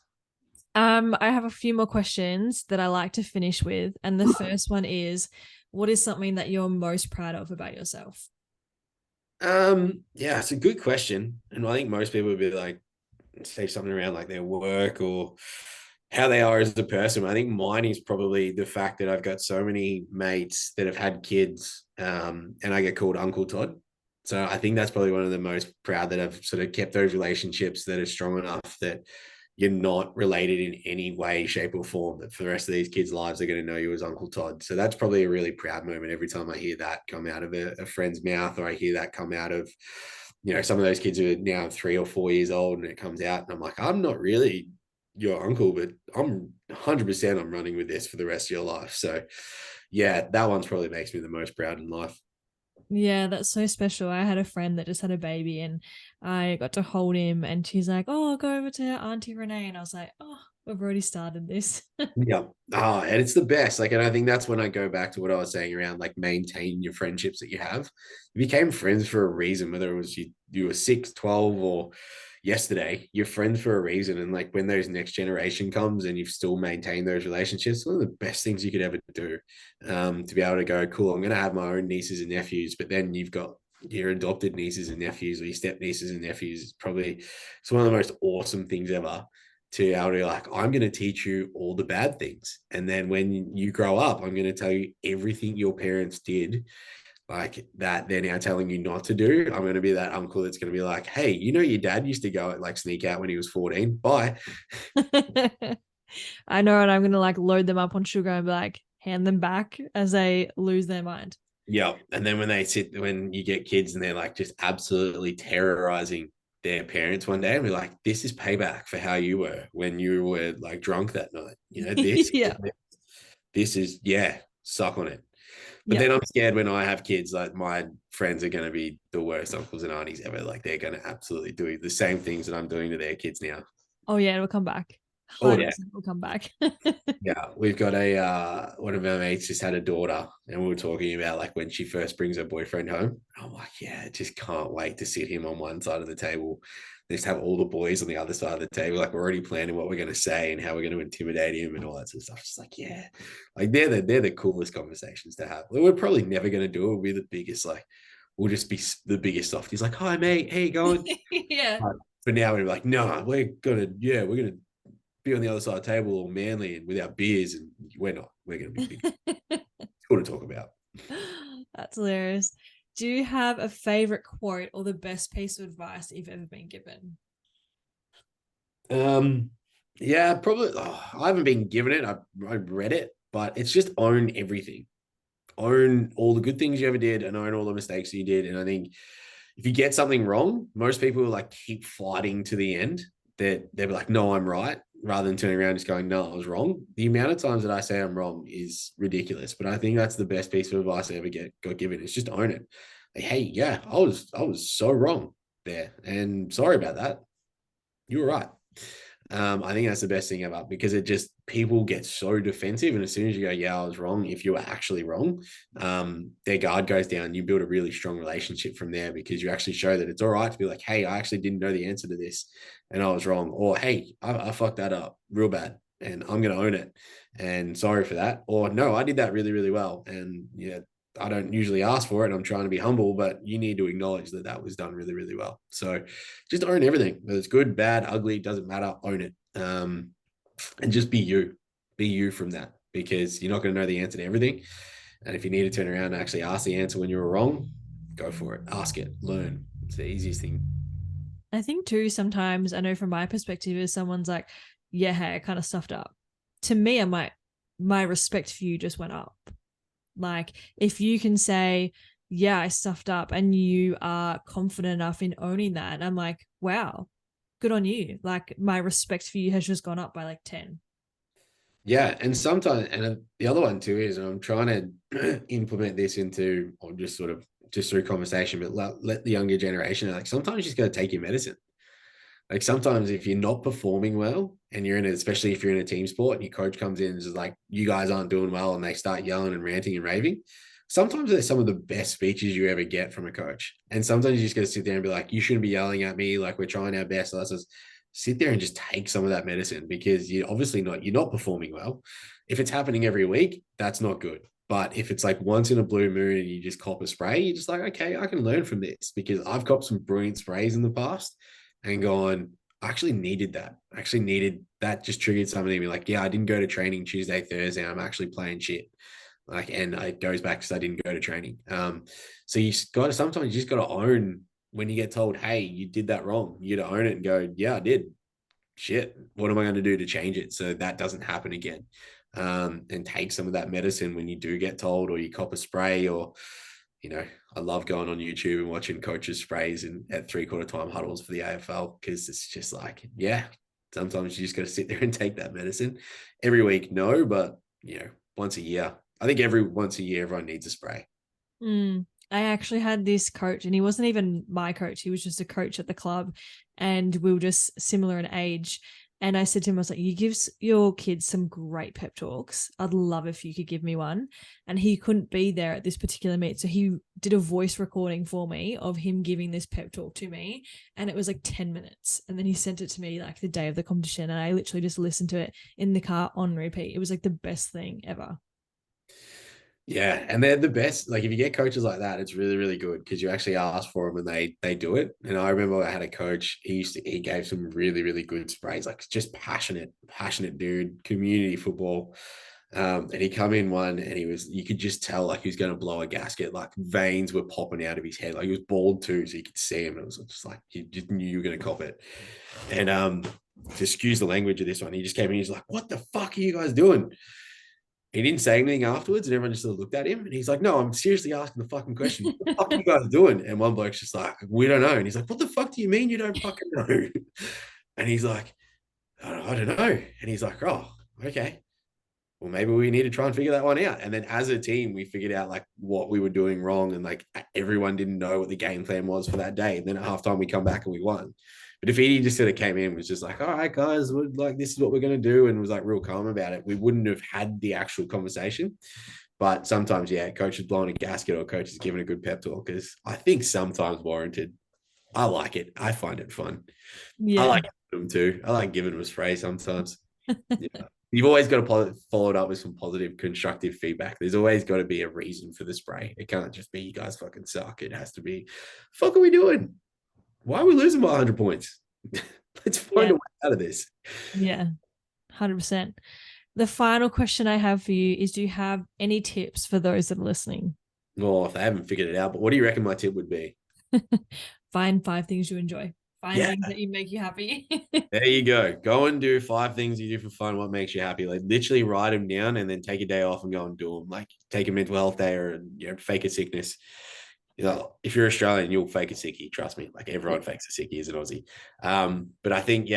I have a few more questions that I like to finish with, and the first one is, what is something that you're most proud of about yourself? Yeah, it's a good question. And I think most people would be like, say something around like their work or how they are as a person. I think mine is probably the fact that I've got so many mates that have had kids, and I get called Uncle Todd. So I think that's probably one of the most proud that I've sort of kept those relationships that are strong enough that you're not related in any way, shape, or form. That for the rest of these kids' lives, they're going to know you as Uncle Todd. So that's probably a really proud moment every time I hear that come out of a friend's mouth, or I hear that come out of, some of those kids who are now 3 or 4 years old, and it comes out, and I'm like, I'm not really your uncle, but I'm 100% I'm running with this for the rest of your life. So, yeah, that one's probably makes me the most proud in life. Yeah, that's so special. I had a friend that just had a baby and I got to hold him and she's like, oh, I'll go over to Auntie Renee. And I was like, oh, we've already started this. Yeah. And it's the best. Like, and I think that's when I go back to what I was saying around like maintaining your friendships that you have. You became friends for a reason, whether it was you were 6, 12, or yesterday, you're friends for a reason. And like when those next generation comes and you've still maintained those relationships, one of the best things you could ever do. To be able to go, cool, I'm gonna have my own nieces and nephews, but then you've got your adopted nieces and nephews or your step nieces and nephews. It's one of the most awesome things ever to be able to like, I'm going to teach you all the bad things. And then when you grow up, I'm going to tell you everything your parents did like that they're now telling you not to do. I'm going to be that uncle that's going to be like, hey, you know, your dad used to go and like sneak out when he was 14. Bye. I know, and I'm gonna like load them up on sugar and be like, hand them back as they lose their mind. Yeah. And then when you get kids and they're like just absolutely terrorizing their parents one day and be like, this is payback for how you were when you were like drunk that night. You know, Yeah. this is, yeah, suck on it. But Yeah. then I'm scared when I have kids, like my friends are going to be the worst uncles and aunties ever. Like they're going to absolutely do the same things that I'm doing to their kids now. Oh yeah, it'll come back. Oh 100% yeah. will come back. Yeah. We've got one of our mates just had a daughter and we were talking about like when she first brings her boyfriend home. I'm like, yeah, I just can't wait to sit him on one side of the table. Just have all the boys on the other side of the table. Like we're already planning what we're going to say and how we're going to intimidate him and all that sort of stuff. Just like, yeah, like they're the coolest conversations to have. We're probably never going to do it. We're the biggest, like, we'll just be the biggest softies. Like, hi mate, how you going? Yeah. But now we're like, no, we're gonna be on the other side of the table all manly and with our beers, and we're not. We're gonna be big. It's cool to talk about. That's hilarious. Do you have a favorite quote or the best piece of advice that you've ever been given? Yeah, probably. I haven't been given it. I read it, but it's just own everything. Own all the good things you ever did, and own all the mistakes you did. And I think if you get something wrong, most people will like keep fighting to the end. They'll be like, "No, I'm right," rather than turning around and just going, "No, I was wrong." The amount of times that I say I'm wrong is ridiculous, but I think that's the best piece of advice I ever got given. It's just own it. Like, hey, yeah, I was so wrong there, and sorry about that. You were right. I think that's the best thing ever because it just people get so defensive, and as soon as you go, "Yeah, I was wrong," if you were actually wrong, their guard goes down. You build a really strong relationship from there because you actually show that it's all right to be like, "Hey, I actually didn't know the answer to this, and I was wrong," or "Hey, I fucked that up real bad, and I'm gonna own it, and sorry for that," or "No, I did that really, really well, and yeah." I don't usually ask for it. I'm trying to be humble, but you need to acknowledge that that was done really, really well. So just own everything, whether it's good, bad, ugly, doesn't matter. Own it, and just be you from that because you're not going to know the answer to everything. And if you need to turn around and actually ask the answer when you were wrong, go for it. Ask it. Learn. It's the easiest thing. I think too, sometimes I know from my perspective is someone's like, yeah, hey, I kind of stuffed up. To me, I might, my respect for you just went up. Like if you can say, yeah, I stuffed up and you are confident enough in owning that, I'm like, wow, good on you. Like my respect for you has just gone up by like 10. Yeah, and sometimes, and the other one too is I'm trying to implement this into, or just sort of just through conversation, but let the younger generation like sometimes you just got to take your medicine. Like sometimes if you're not performing well and you're in it, especially if you're in a team sport and your coach comes in and is like, you guys aren't doing well and they start yelling and ranting and raving. Sometimes they're some of the best speeches you ever get from a coach. And sometimes you just got to sit there and be like, you shouldn't be yelling at me. Like we're trying our best. So let's just sit there and just take some of that medicine because you're not performing well. If it's happening every week, that's not good. But if it's like once in a blue moon and you just cop a spray, you're just like, okay, I can learn from this because I've copped some brilliant sprays in the past and gone, I actually needed that. I actually needed that just triggered something to me like, yeah, I didn't go to training Tuesday, Thursday. I'm actually playing shit. Like, and it goes back because I didn't go to training. So you got to sometimes you just got to own when you get told, hey, you did that wrong. You got to own it and go, yeah, I did. Shit. What am I going to do to change it so that doesn't happen again? And take some of that medicine when you do get told or you cop a spray or I love going on YouTube and watching coaches sprays and at 3/4 time huddles for the AFL because it's just like, yeah, sometimes you just got to sit there and take that medicine every week. No, but once a year. I think every once a year, everyone needs a spray. I actually had this coach and he wasn't even my coach. He was just a coach at the club and we were just similar in age. And I said to him, I was like, you give your kids some great pep talks. I'd love if you could give me one. And he couldn't be there at this particular meet. So he did a voice recording for me of him giving this pep talk to me. And it was like 10 minutes. And then he sent it to me like the day of the competition. And I literally just listened to it in the car on repeat. It was like the best thing ever. Yeah, and they're the best. Like if you get coaches like that, it's really, really good because you actually ask for them and they do it. And I remember I had a coach. He gave some really, really good sprays. Like just passionate dude. Community football. And he come in one and you could just tell like he was going to blow a gasket. Like veins were popping out of his head. Like he was bald too, so you could see him. It was just like, you just knew you were going to cop it. And to excuse the language of this one, he just came in, he's like, what the fuck are you guys doing? He didn't say anything afterwards, and everyone just sort of looked at him. And he's like, no, I'm seriously asking the fucking question. What the fuck are you guys doing? And one bloke's just like, we don't know. And he's like, what the fuck do you mean you don't fucking know? And he's like, I don't know. And he's like, oh, okay. Well, maybe we need to try and figure that one out. And then as a team, we figured out like what we were doing wrong. And like everyone didn't know what the game plan was for that day. And then at halftime, we come back and we won. But if he just sort of came in, was just like, all right, guys, we're like, this is what we're going to do. And was like real calm about it. We wouldn't have had the actual conversation. But sometimes, yeah, coach is blowing a gasket or coach is giving a good pep talk because I think sometimes warranted. I like it. I find it fun. Yeah. I like them too. I like giving them a spray sometimes. Yeah. You've always got to follow it up with some positive, constructive feedback. There's always got to be a reason for the spray. It can't just be you guys fucking suck. It has to be, fuck are we doing? Why are we losing by 100 points? Let's find a way out of this. Yeah, 100%. The final question I have for you is, do you have any tips for those that are listening? Oh, if they haven't figured it out, but what do you reckon my tip would be? Find 5 things you enjoy. Find things that make you happy. There you go. Go and do 5 things you do for fun. What makes you happy? Like literally write them down and then take a day off and go and do them. Like take a mental health day or fake a sickness. You know, if you're Australian, you'll fake a sickie. Trust me. Like everyone fakes a sickie as an Aussie. But I think,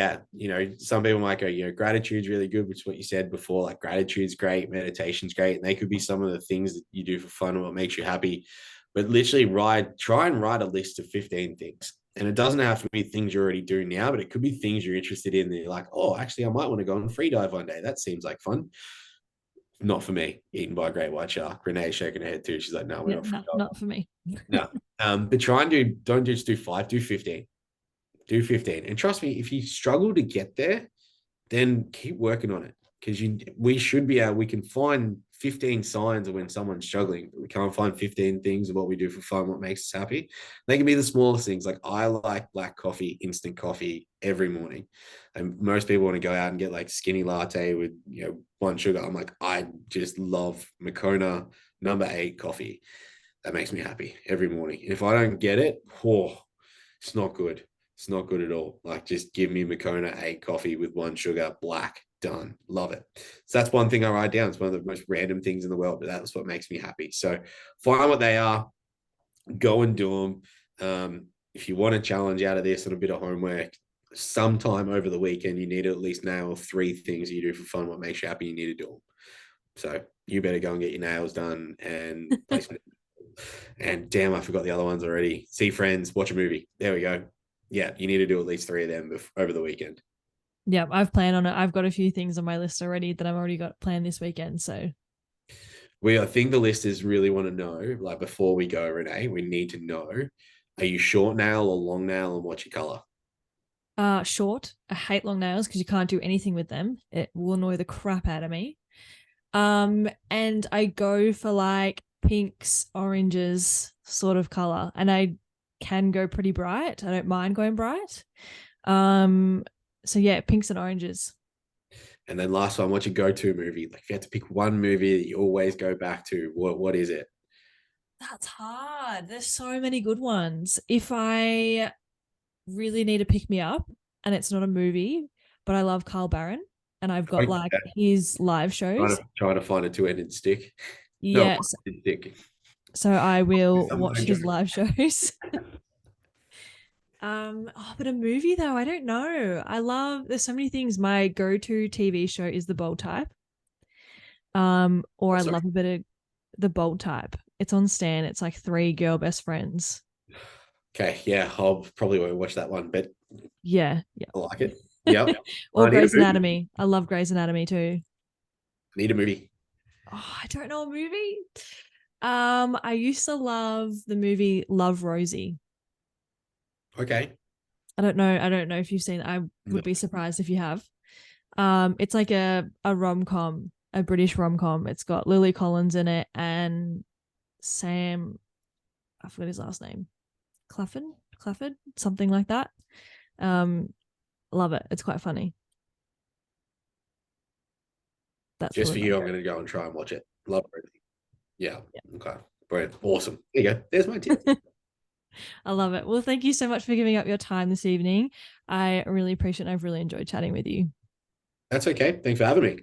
some people might go, gratitude's really good, which is what you said before. Like gratitude's great, meditation's great, and they could be some of the things that you do for fun and what makes you happy. But literally try and write a list of 15 things. And it doesn't have to be things you already do now, but it could be things you're interested in. That you're like, oh, actually, I might want to go on free dive one day. That seems like fun. Not for me. Eaten by a great white shark. Renee's shaking her head too. She's like, no, we're not for me. No. But don't just do 5, do 15. Do 15. And trust me, if you struggle to get there, then keep working on it. Because we can find 15 signs of when someone's struggling, but we can't find 15 things of what we do for fun, what makes us happy. They can be the smallest things. Like I like black coffee, instant coffee every morning. And most people want to go out and get like skinny latte with 1 sugar. I'm like, I just love Moccona No. 8 coffee. That makes me happy every morning. And if I don't get it, it's not good. It's not good at all. Like just give me Moccona 8 coffee with 1 sugar, black. Done. Love it. So that's one thing I write down. It's one of the most random things in the world, but that's what makes me happy. So find what they are, go and do them. If you want a challenge out of this and a bit of homework, sometime over the weekend, you need to at least nail 3 things you do for fun. What makes you happy, you need to do them. So you better go and get your nails done and play some. And damn, I forgot the other ones already. See friends, watch a movie. There we go. Yeah, you need to do at least 3 of them over the weekend. Yeah, I've planned on it. I've got a few things on my list already that I've already got planned this weekend. So I think the listeners really want to know, like before we go, Renee, we need to know, are you short nail or long nail and what's your color? Short. I hate long nails because you can't do anything with them. It will annoy the crap out of me. And I go for like pinks, oranges sort of color, and I can go pretty bright. I don't mind going bright. So yeah, pinks and oranges. And then last one, what's your go-to movie? Like if you had to pick one movie that you always go back to, what is it? That's hard. There's so many good ones. If I really need to pick me up, and it's not a movie, but I love Carl Barron, and I've got like his live shows. Trying to find a 2-ended stick. Yes. No, stick. So I will watch his live shows. But a movie though, I don't know. There's so many things. My go-to TV show is The Bold Type. Or I love a bit of The Bold Type. It's on Stan. It's like 3 girl best friends. Okay, yeah, I'll probably won't watch that one, but yeah. I like it. Yep. Or Grey's Anatomy. I love Grey's Anatomy too. Need a movie. Oh, I don't know a movie. I used to love the movie Love, Rosie. Okay. I don't know if you've seen it. I would be surprised if you have. It's like a rom-com, a British rom-com. It's got Lily Collins in it and Sam, I forgot his last name. Clafford, something like that. Love it. It's quite funny. That's just for you. I'm remember going to go and try and watch it. Love it. Yeah. Yeah. Okay. Brilliant. Awesome. There you go. There's my tip. I love it. Well, thank you so much for giving up your time this evening. I really appreciate it. I've really enjoyed chatting with you. That's okay. Thanks for having me.